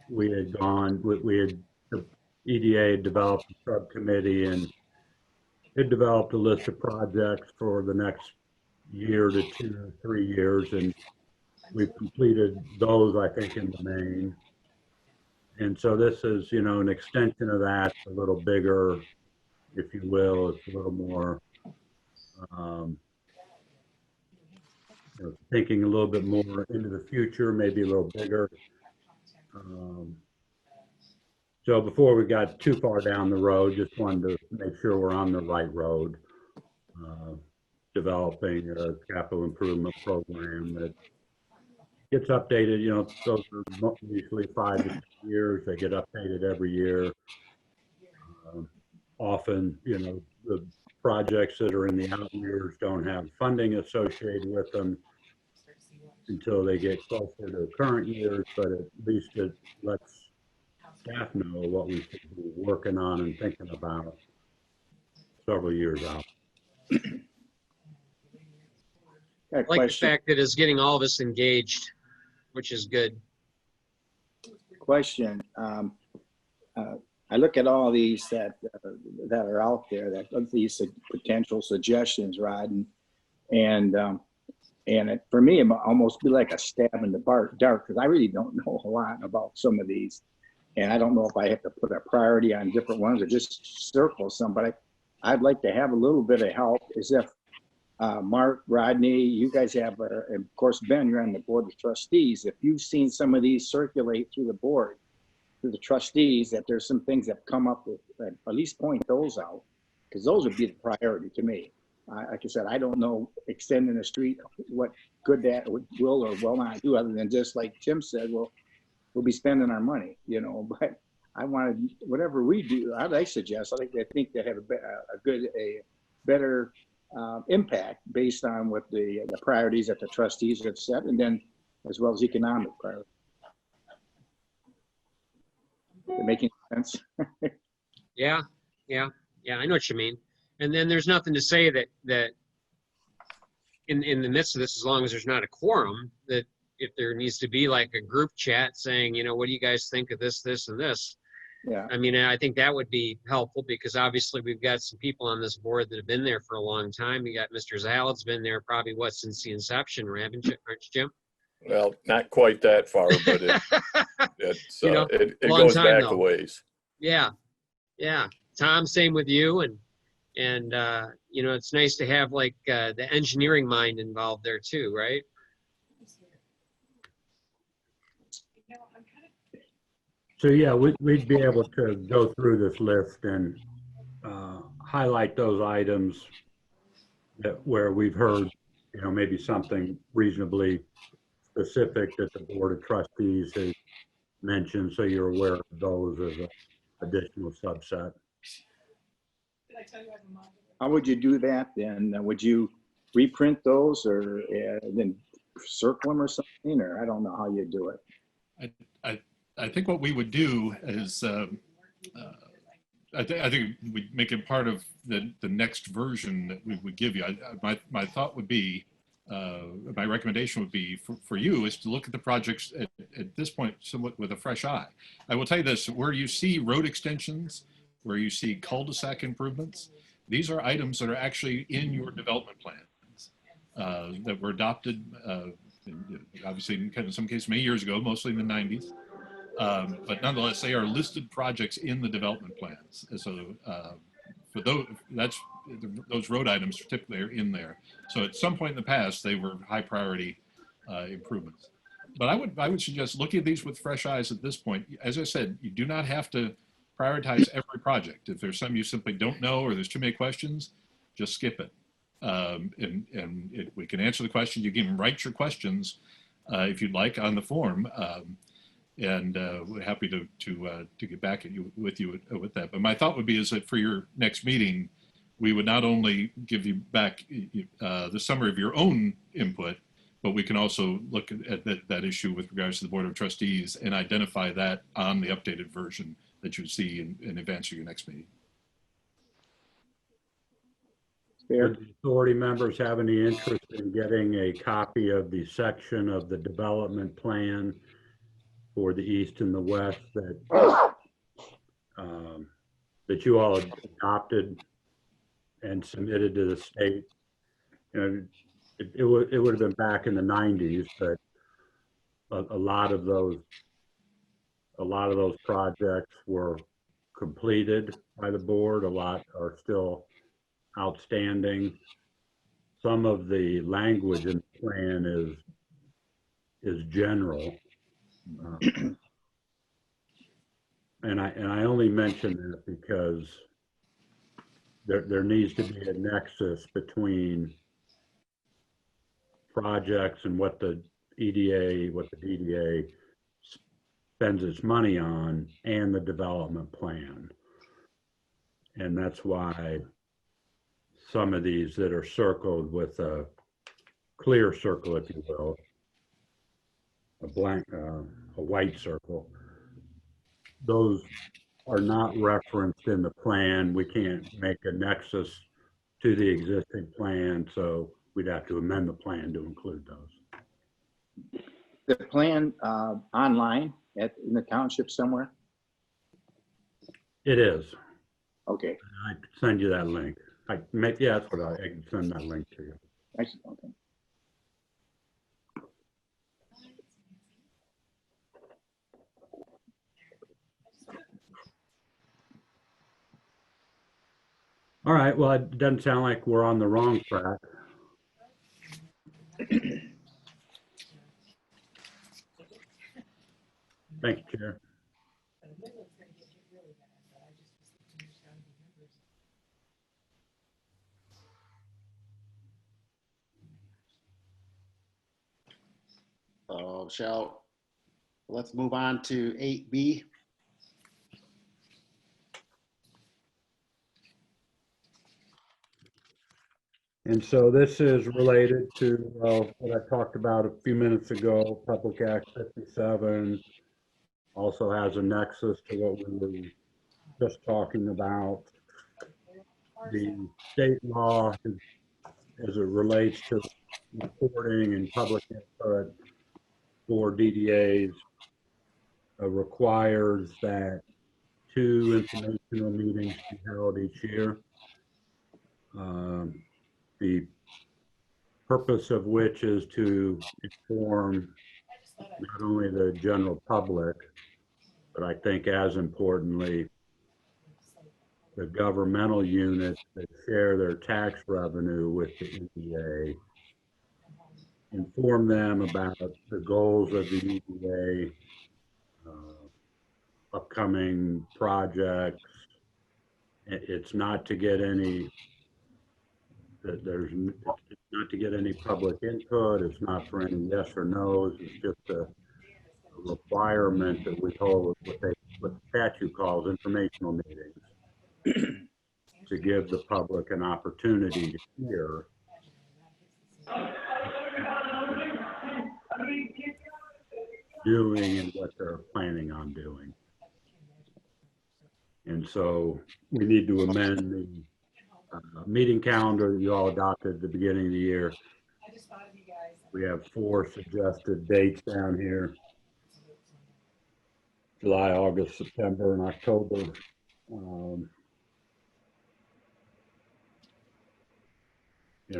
we had the EDA had developed a subcommittee and it developed a list of projects for the next year to 2 or 3 years, and we've completed those, I think, in the main. And so this is, an extension of that, a little bigger, if you will. It's a little more, thinking a little bit more into the future, maybe a little bigger. So before we got too far down the road, just wanted to make sure we're on the right road, developing a capital improvement program that gets updated. Those are usually 5 to 6 years. They get updated every year. Often, the projects that are in the out years don't have funding associated with them until they get closer to current years, but at least it lets staff know what we should be working on and thinking about several years out. I like the fact that it's getting all of us engaged, which is good. Question. I look at all these that are out there, these potential suggestions, Rod, and for me, it almost be like a stab in the dark, because I really don't know a lot about some of these, and I don't know if I have to put a priority on different ones or just circle some. But I'd like to have a little bit of help. As if Mark, Rodney, you guys have, and of course Ben, you're on the board of trustees. If you've seen some of these circulate through the board, through the trustees, that there's some things that come up with, at least point those out, because those would be the priority to me. Like I said, I don't know extending the street, what good that will or will not do, other than just like Tim said, well, we'll be spending our money, but I wanted, whatever we do, I suggest, I think they have a better impact based on what the priorities that the trustees have set, and then as well as economic priorities. Making sense? Yeah. I know what you mean. And then there's nothing to say that in the midst of this, as long as there's not a quorum, that if there needs to be like a group chat saying, what do you guys think of this, this, and this? Yeah. I mean, I think that would be helpful, because obviously we've got some people on this board that have been there for a long time. You got Mr. Zalad's been there probably since the inception, aren't you, Jim? Well, not quite that far, but it goes back a ways. Yeah. Tom, same with you, and it's nice to have like the engineering mind involved there too, right? So yeah, we'd be able to go through this list and highlight those items where we've heard, maybe something reasonably specific that the Board of Trustees has mentioned, so you're aware of those as an additional subset. How would you do that then? Would you reprint those or then circle them or something, or I don't know how you do it? I think what we would do is I think we'd make it part of the next version that we would give you. My thought would be, my recommendation would be for you is to look at the projects at this point somewhat with a fresh eye. I will tell you this: where you see road extensions, where you see cul-de-sac improvements, these are items that are actually in your development plans that were adopted, obviously in some cases many years ago, mostly in the 90s. But nonetheless, they are listed projects in the development plans. And so for those road items typically are in there. So at some point in the past, they were high priority improvements. But I would suggest looking at these with fresh eyes at this point. As I said, you do not have to prioritize every project. If there's some you simply don't know or there's too many questions, just skip it. We can answer the question. You can write your questions if you'd like on the form, and we're happy to get back at you with that. But my thought would be is that for your next meeting, we would not only give you back the summary of your own input, but we can also look at that issue with regards to the Board of Trustees and identify that on the updated version that you see in advance of your next meeting. Fair. Do the authority members have any interest in getting a copy of the section of the development plan for the east and the west that that you all adopted and submitted to the state? You know, it would have been back in the 90s, but a lot of those projects were completed by the board. A lot are still outstanding. Some of the language in the plan is general, and I only mention that because there needs to be a nexus between projects and what the EDA, what the DDA spends its money on, and the development plan. And that's why some of these that are circled with a clear circle, if you will, a blank, a white circle, those are not referenced in the plan. We can't make a nexus to the existing plan, so we'd have to amend the plan to include those. The plan online in the township somewhere? It is. Okay. I could send you that link. Yeah, that's what I can send that link to you. Excellent. Okay. All right, well, it doesn't sound like we're on the wrong track. Thank you, Chair. Let's move on to 8B. And so this is related to what I talked about a few minutes ago. Public Act 57 also has a nexus to what we were just talking about. The state law, as it relates to reporting and public input for DDAs, requires that 2 informational meetings be held each year. The purpose of which is to inform not only the general public, but I think as importantly, the governmental units that share their tax revenue with the EDA, inform them about the goals of the EDA, upcoming projects. It's not to get any it's not to get any public input. It's not for any yes or no's. It's just a requirement that we hold what the statute calls informational meetings to give the public an opportunity to hear doing and what they're planning on doing. And so we need to amend the meeting calendar that you all adopted at the beginning of the year. We have 4 suggested dates down here: July, August, September, and October.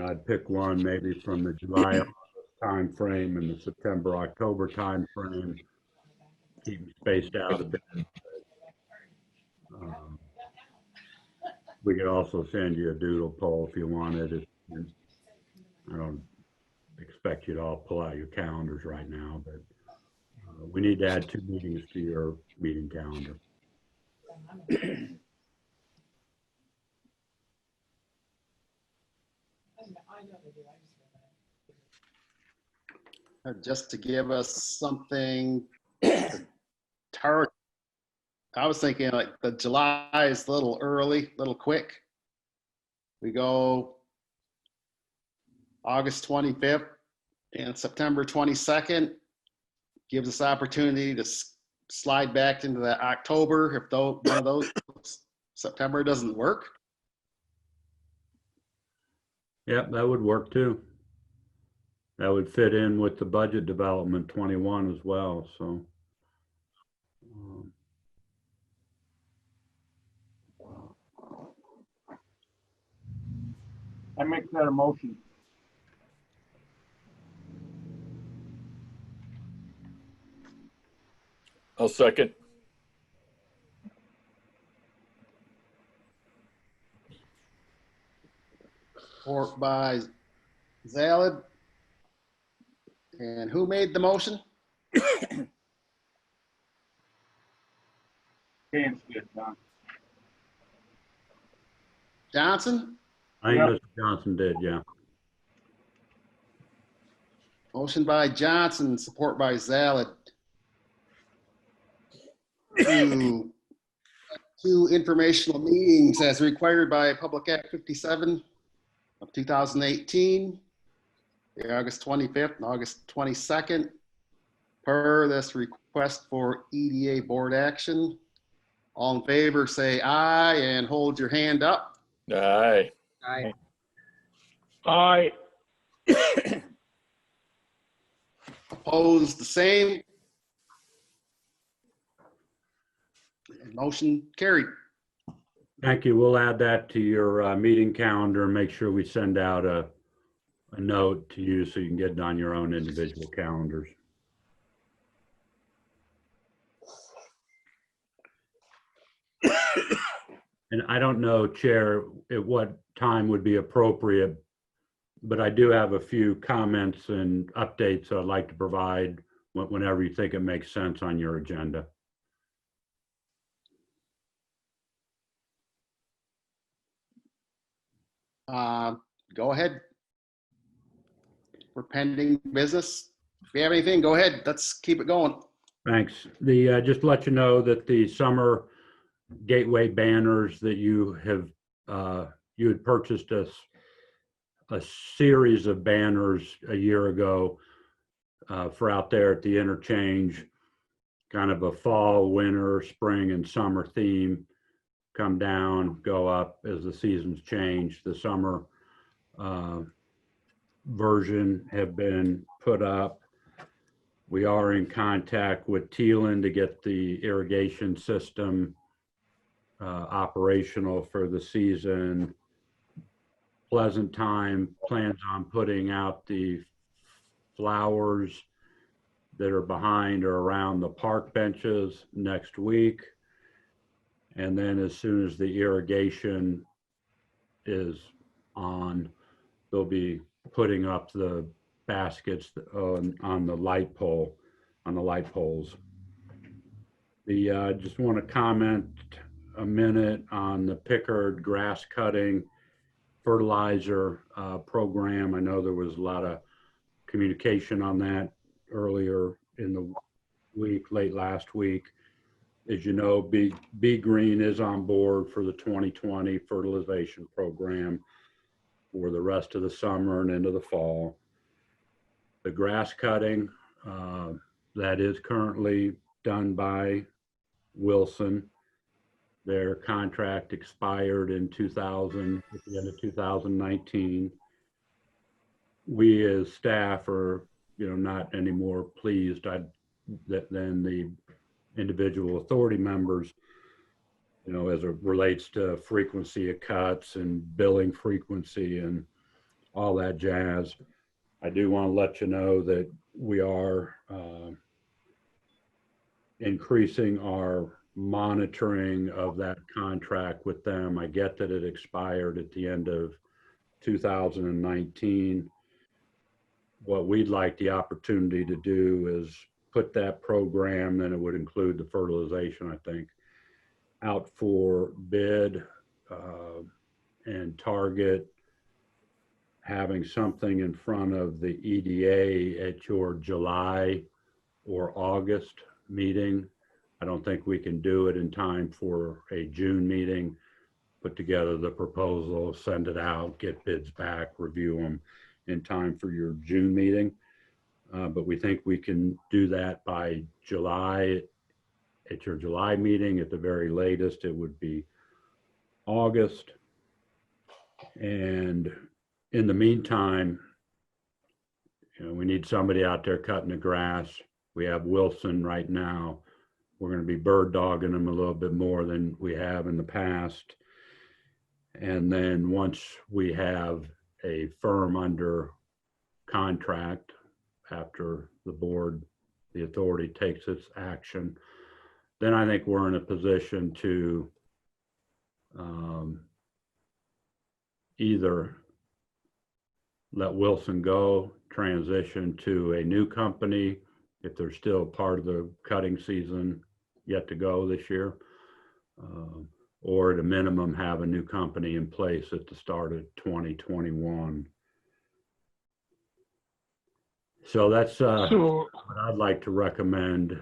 I'd pick one maybe from the July time frame and the September October time frame. keep them spaced out a bit. We could also send you a doodle poll if you wanted. I don't expect you to all pull out your calendars right now, but we need to add 2 meetings to your meeting calendar. Just to give us something to target. I was thinking like the July is a little early, a little quick. We go August 25th and September 22nd. Gives us opportunity to slide back into the October if though one of those September doesn't work. Yep, that would work too. That would fit in with the budget development 21 as well, so. I make that a motion. I'll second. Support by Zalid. And who made the motion? Dan's good, Don. Johnson? I think Yeah. Mr. Johnson did, yeah. Motion by Johnson, support by Zalid. Two informational meetings as required by Public Act 57 of 2018, the August 25th and August 22nd, per this request for EDA board action. All in favor, say aye and hold your hand up. Aye. Aye. Aye. Opposed, the same. Motion carried. Thank you. We'll add that to your meeting calendar and make sure we send out a note to you so you can get it on your own individual calendars. And I don't know, Chair, at what time would be appropriate, but I do have a few comments and updates I'd like to provide whenever you think it makes sense on your agenda. Go ahead. We're pending business. If you have anything, go ahead. Let's keep it going. Thanks. Just to let you know that the summer gateway banners that you had purchased a series of banners a year ago for out there at the interchange, kind of a fall, winter, spring, and summer theme. Come down, go up as the seasons change. The summer version have been put up. We are in contact with Teelan to get the irrigation system operational for the season. Pleasant Time plans on putting out the flowers that are behind or around the park benches next week. And then as soon as the irrigation is on, they'll be putting up the baskets on the light poles. I just want to comment a minute on the Pickard grass cutting fertilizer program. I know there was a lot of communication on that earlier in the week, late last week. As you know, Be Green is on board for the 2020 fertilization program for the rest of the summer and into the fall. The grass cutting, that is currently done by Wilson. Their contract expired in at the end of 2019. We as staff are, not any more pleased than the individual authority members, as it relates to frequency of cuts and billing frequency and all that jazz. I do want to let you know that we are increasing our monitoring of that contract with them. I get that it expired at the end of 2019. What we'd like the opportunity to do is put that program, then it would include the fertilization, I think, out for bid and target having something in front of the EDA at your July or August meeting. I don't think we can do it in time for a June meeting. Put together the proposal, send it out, get bids back, review them in time for your June meeting. But we think we can do that by July. At your July meeting, at the very latest, it would be August. And in the meantime, we need somebody out there cutting the grass. We have Wilson right now. We're going to be bird dogging them a little bit more than we have in the past. And then once we have a firm under contract, after the board, the authority takes its action, then I think we're in a position to either let Wilson go, transition to a new company if they're still part of the cutting season yet to go this year, or at a minimum have a new company in place at the start of 2021. So that's what I'd like to recommend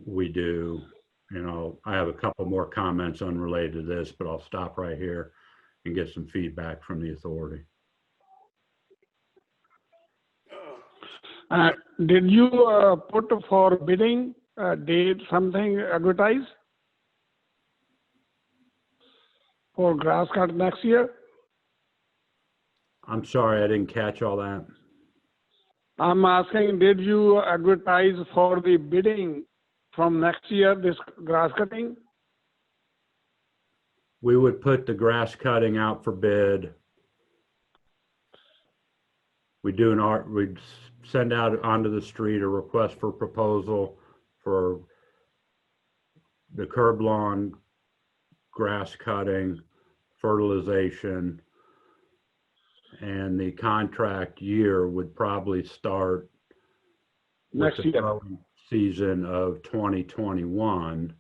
we do. I have a couple more comments unrelated to this, but I'll stop right here and get some feedback from the authority. Did you put for bidding date something advertised for grass cut next year? I'm sorry, I didn't catch all that. I'm asking, did you advertise for the bidding from next year, this grass cutting? We would put the grass cutting out for bid. We'd send out onto the street a request for proposal for the curb lawn, grass cutting, fertilization, and the contract year would probably start next with the year growing season of 2021.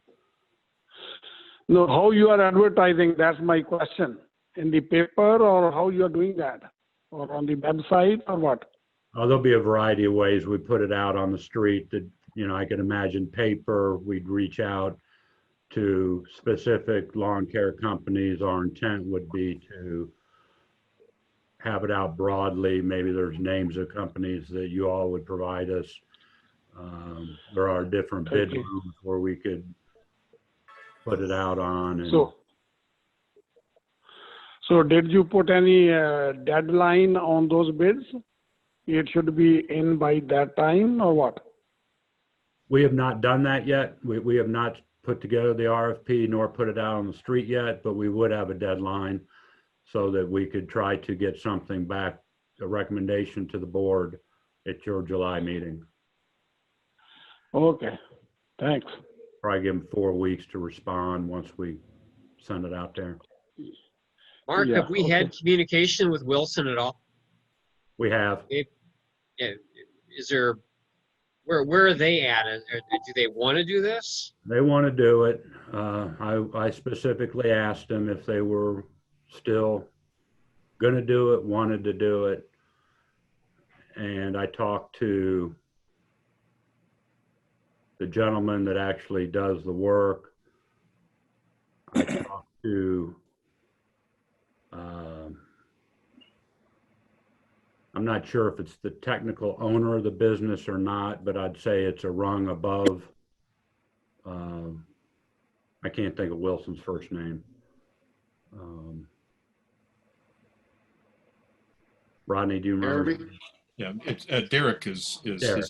No, how you are advertising, that's my question. In the paper, or how you are doing that? Or on the website, or what? Oh, there'll be a variety of ways we put it out on the street. That, I can imagine paper. We'd reach out to specific lawn care companies. Our intent would be to have it out broadly. Maybe there's names of companies that you all would provide us. There are different bid rooms where we could put it out on. And so did you put any deadline on those bids? It should be in by that time, or what? We have not done that yet. We have not put together the RFP nor put it out on the street yet, but we would have a deadline so that we could try to get something back, a recommendation to the board at your July meeting. Okay, thanks. Probably give them 4 weeks to respond once we send it out there. Mark, have we had communication with Wilson at all? We have. Is there, where are they at? Do they want to do this? They want to do it. I specifically asked them if they were still going to do it, wanted to do it. And I talked to the gentleman that actually does the work. I talked to, I'm not sure if it's the technical owner of the business or not, but I'd say it's a rung above. I can't think of Wilson's first name. Rodney, do you remember? Jeremy? Yeah, it's Derek is Derek,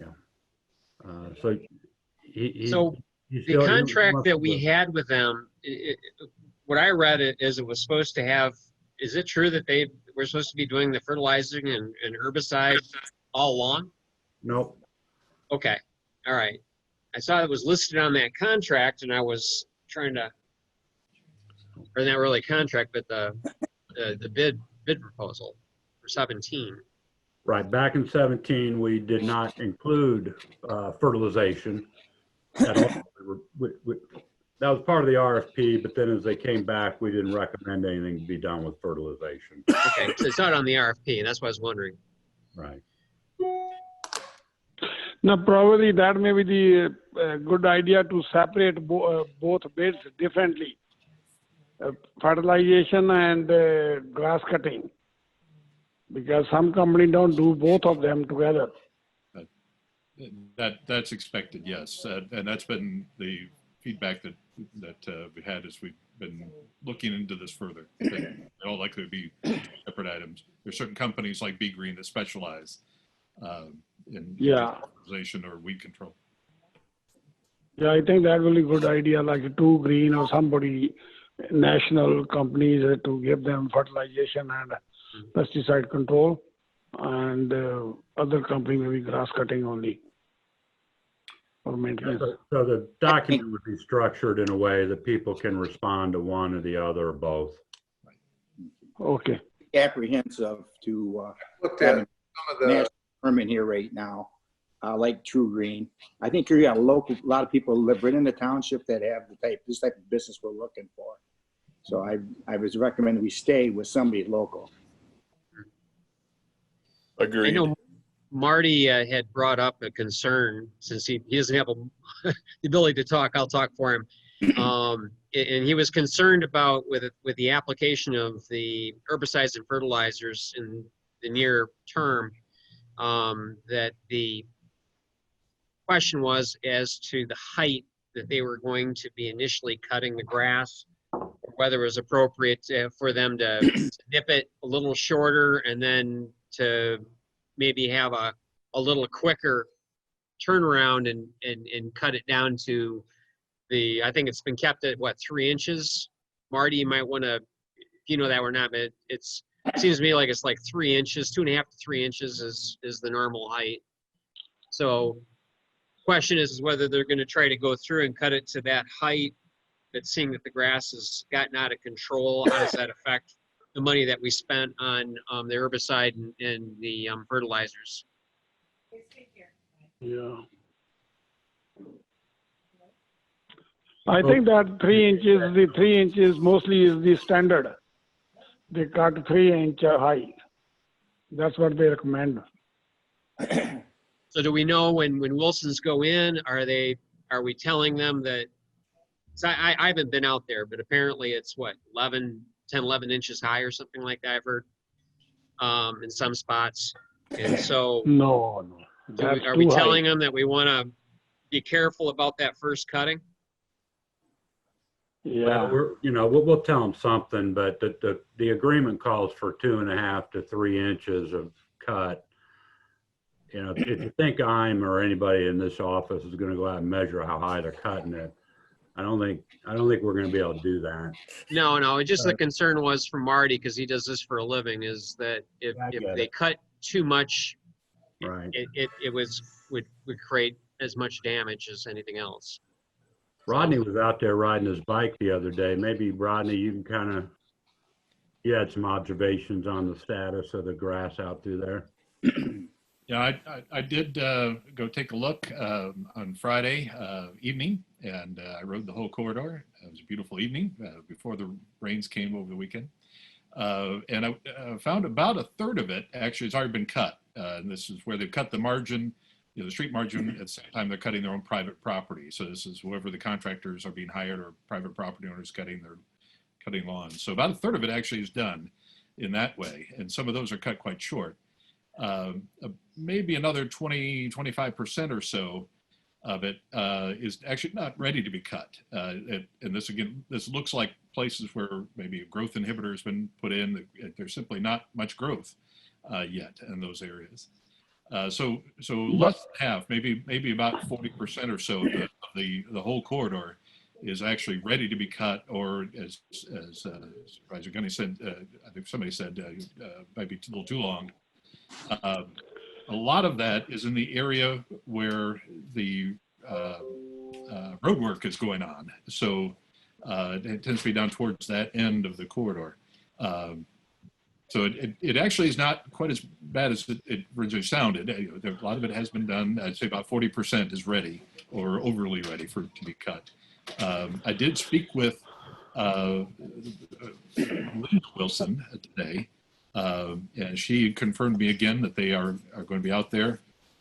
yeah. So the contract that we had with them, what I read it is it was supposed to have, is it true that they were supposed to be doing the fertilizing and herbicide all along? Nope. Okay, all right. I saw it was listed on that contract, and I was trying to, or not really contract, but the bid proposal for 17. Right, back in 17, we did not include fertilization at all. That was part of the RFP, but then as they came back, we didn't recommend anything to be done with fertilization. Okay, so it's not on the RFP, and that's what I was wondering. Right. Now, probably that may be the good idea to separate both bids differently. Fertilization and grass cutting. Because some companies don't do both of them together. That's expected, yes. And that's been the feedback that we had as we've been looking into this further. They all likely to be separate items. There's certain companies like Be Green that specialize in fertilization or weed control. Yeah, I think that will be a good idea, like Two Green or somebody, national companies to give them fertilization and pesticide control, and other company maybe grass cutting only or maintenance. So the document would be structured in a way that people can respond to one or the other or both. Okay. Apprehensive to Looked at having some of the, national permit here right now, like True Green. I think you got a lot of people live right in the township that have this type of business we're looking for. So I was recommending we stay with somebody local. Agreed. I know Marty had brought up a concern, since he doesn't have the ability to talk, I'll talk for him. And he was concerned about with the application of the herbicides and fertilizers in the near term, that the question was as to the height that they were going to be initially cutting the grass, or whether it was appropriate for them to nip it a little shorter and then to maybe have a little quicker turnaround and cut it down to I think it's been kept at what, 3 inches? Marty, you might want to, if you know that or not, but it seems to me like it's like 3 inches, 2.5 to 3 inches is the normal height. So question is whether they're going to try to go through and cut it to that height, but seeing that the grass has gotten out of control, how does that affect the money that we spent on the herbicide and the fertilizers? Yeah. I think that 3 inches, the 3 inches mostly is the standard. They cut 3-inch high. That's what they recommend. So do we know when Wilsons go in, are we telling them that, I haven't been out there, but apparently it's what, 10, 11 inches high or something like that, I've heard, in some spots. And so No. Are we telling them that we want to be careful about that first cutting? Yeah. Well, we'll tell them something, but the agreement calls for 2.5 to 3 inches of cut. If you think I'm or anybody in this office is going to go out and measure how high they're cutting it, I don't think we're going to be able to do that. No, just the concern was from Marty, because he does this for a living, is that if they cut too much, right, it would create as much damage as anything else. Rodney was out there riding his bike the other day. Maybe, Rodney, you can you had some observations on the status of the grass out through there. Yeah, I did go take a look on Friday evening, and I rode the whole corridor. It was a beautiful evening before the rains came over the weekend. And I found about a third of it actually has already been cut. And this is where they've cut the margin, the street margin, at the same time they're cutting their own private property. So this is whoever the contractors are being hired or private property owners cutting lawns. So about a third of it actually is done in that way. And some of those are cut quite short. Maybe another 20-25% or so of it is actually not ready to be cut. And this looks like places where maybe a growth inhibitor has been put in. There's simply not much growth yet in those areas. So less than half, maybe about 40% or so of the whole corridor is actually ready to be cut, or as Supervisor Gunny said, I think somebody said might be a little too long. A lot of that is in the area where the road work is going on. So it tends to be down towards that end of the corridor. So it actually is not quite as bad as it originally sounded. A lot of it has been done. I'd say about 40% is ready or overly ready for it to be cut. I did speak with Liz Wilson today, and she confirmed me again that they are going to be out there.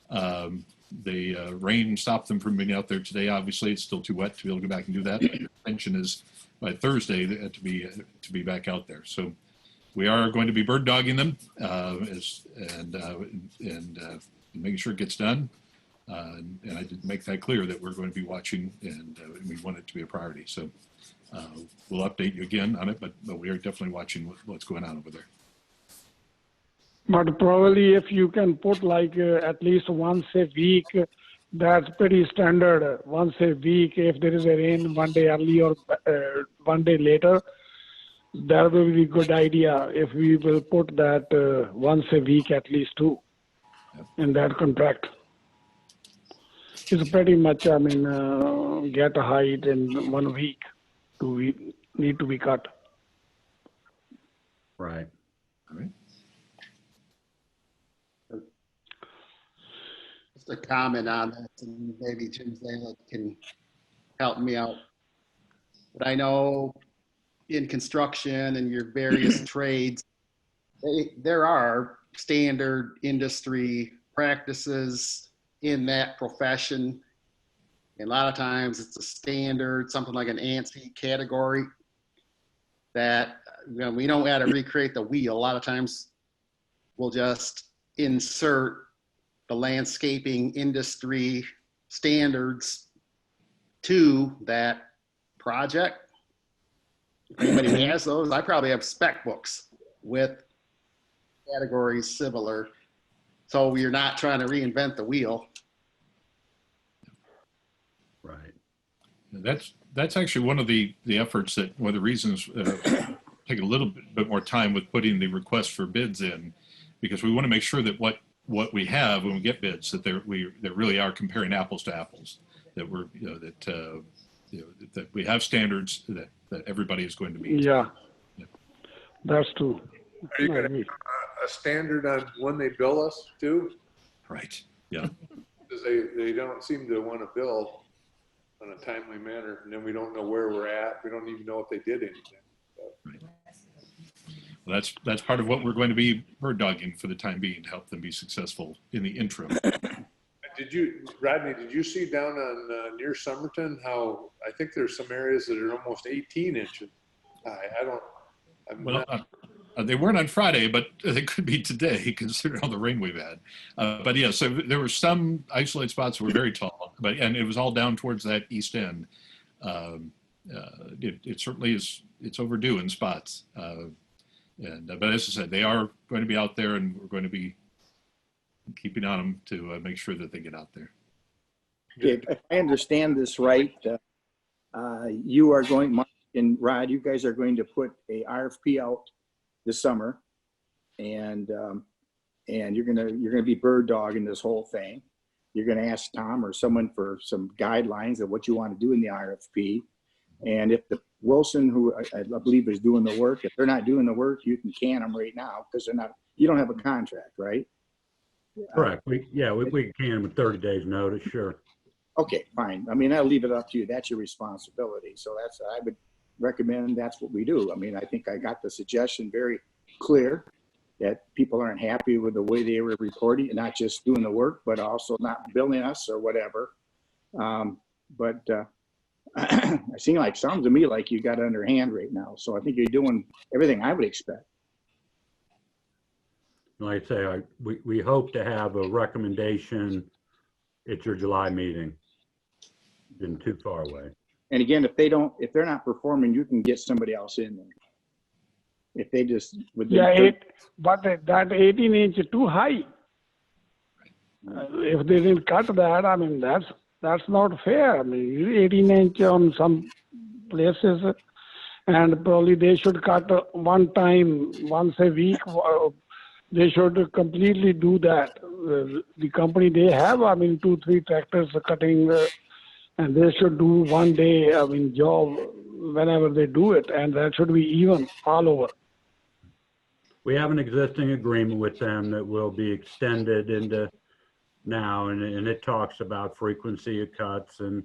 The rain stopped them from being out there today. Obviously, it's still too wet to be able to go back and do that. The intention is by Thursday to be back out there. So we are going to be bird dogging them and making sure it gets done. And I did make that clear that we're going to be watching, and we want it to be a priority. So we'll update you again on it, but we are definitely watching what's going on over there. But probably if you can put like at least once a week, that's pretty standard. Once a week, if there is a rain one day early or one day later, that will be a good idea if we will put that once a week at least too in that contract. It's pretty much, I mean, get a height in 1 week to need to be cut. Right. All right. Just a comment on this, and maybe Jim Zalek can help me out. But I know in construction and your various trades, there are standard industry practices in that profession. And a lot of times it's a standard, something like an ANSI category that we don't have to recreate the wheel. A lot of times we'll just insert the landscaping industry standards to that project. If anybody has those, I probably have spec books with categories similar. So you're not trying to reinvent the wheel. Right. That's actually one of the efforts that one of the reasons take a little bit more time with putting the request for bids in, because we want to make sure that what we have when we get bids, that that really are comparing apples to apples, that we're that we have standards that everybody is going to meet. Yeah, that's true. Are you going to have a standard on when they bill us too? Right. Yeah. Because they don't seem to want to bill in a timely manner, and then we don't know where we're at. We don't even know if they did anything. Right. Well, that's part of what we're going to be bird dogging for the time being, to help them be successful in the interim. Rodney, did you see down on near Somerton how I think there's some areas that are almost 18 inches high? They weren't on Friday, but they could be today, considering all the rain we've had. But yeah, so there were some isolated spots that were very tall, and it was all down towards that east end. It certainly is. It's overdue in spots. But as I said, they are going to be out there, and we're going to be keeping on them to make sure that they get out there. If I understand this right, you are going, Mark and Rod, you guys are going to put a RFP out this summer, and you're gonna be bird dogging this whole thing. You're gonna ask Tom or someone for some guidelines of what you want to do in the RFP, and if the Wilson, who I believe is doing the work, if they're not doing the work, you can can them right now because they're not. You don't have a contract, right? Correct. We can with 30 days notice, sure. Okay, fine. I mean, I'll leave it up to you. That's your responsibility. So I would recommend that's what we do. I mean, I think I got the suggestion very clear that people aren't happy with the way they were reporting, and not just doing the work, but also not billing us or whatever. It sounds to me like you got it underhand right now. So I think you're doing everything I would expect. Like I say, we hope to have a recommendation at your July meeting. Been too far away. And again, if they're not performing, you can get somebody else in there. If they just but that 18 inch is too high. If they didn't cut that, I mean that's not fair. I mean 18 inch on some places, and probably they should cut one time once a week. They should completely do that. The company they have, I mean, 2-3 tractors cutting And they should do one day, job whenever they do it, and that should be even all over. We have an existing agreement with them that will be extended into now, and it talks about frequency of cuts and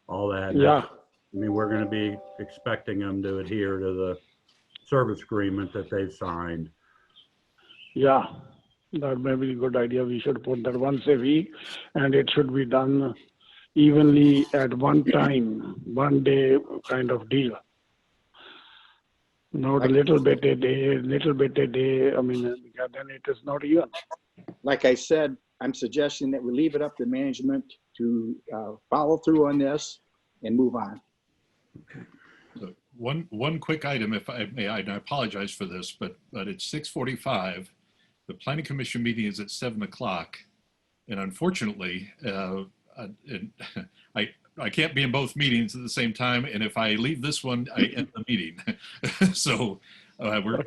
all that. Yeah, I mean, we're gonna be expecting them to adhere to the service agreement that they've signed. yeah, that may be a good idea. We should put that once a week, and it should be done evenly at one time, one day kind of deal. Not a little bit a day, little bit a day. Yeah, then it is not even. Like I said, I'm suggesting that we leave it up to management to follow through on this and move on. So one quick item, if I may, I apologize for this, but it's 6:45. The planning commission meeting is at 7 o'clock. And unfortunately, I can't be in both meetings at the same time. And if I leave this one, I end the meeting. So we're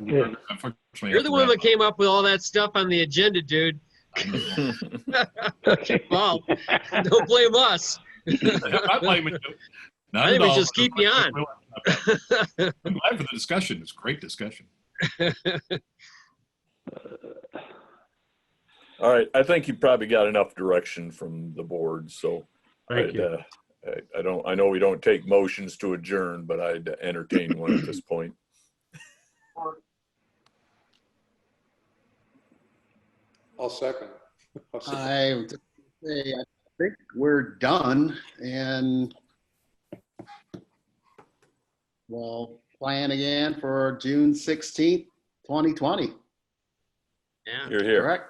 unfortunately. You're the one that came up with all that stuff on the agenda, dude. Well, don't blame us. I'm not blaming you. Not I think at we all. just keep you on. I'm glad for the discussion. It's a great discussion. All right, I think you probably got enough direction from the board, so Thank you. I know we don't take motions to adjourn, but I'd entertain one at this point. I'll second. I think we're done, and we'll plan again for June 16th, 2020. Yeah. You're here. Correct?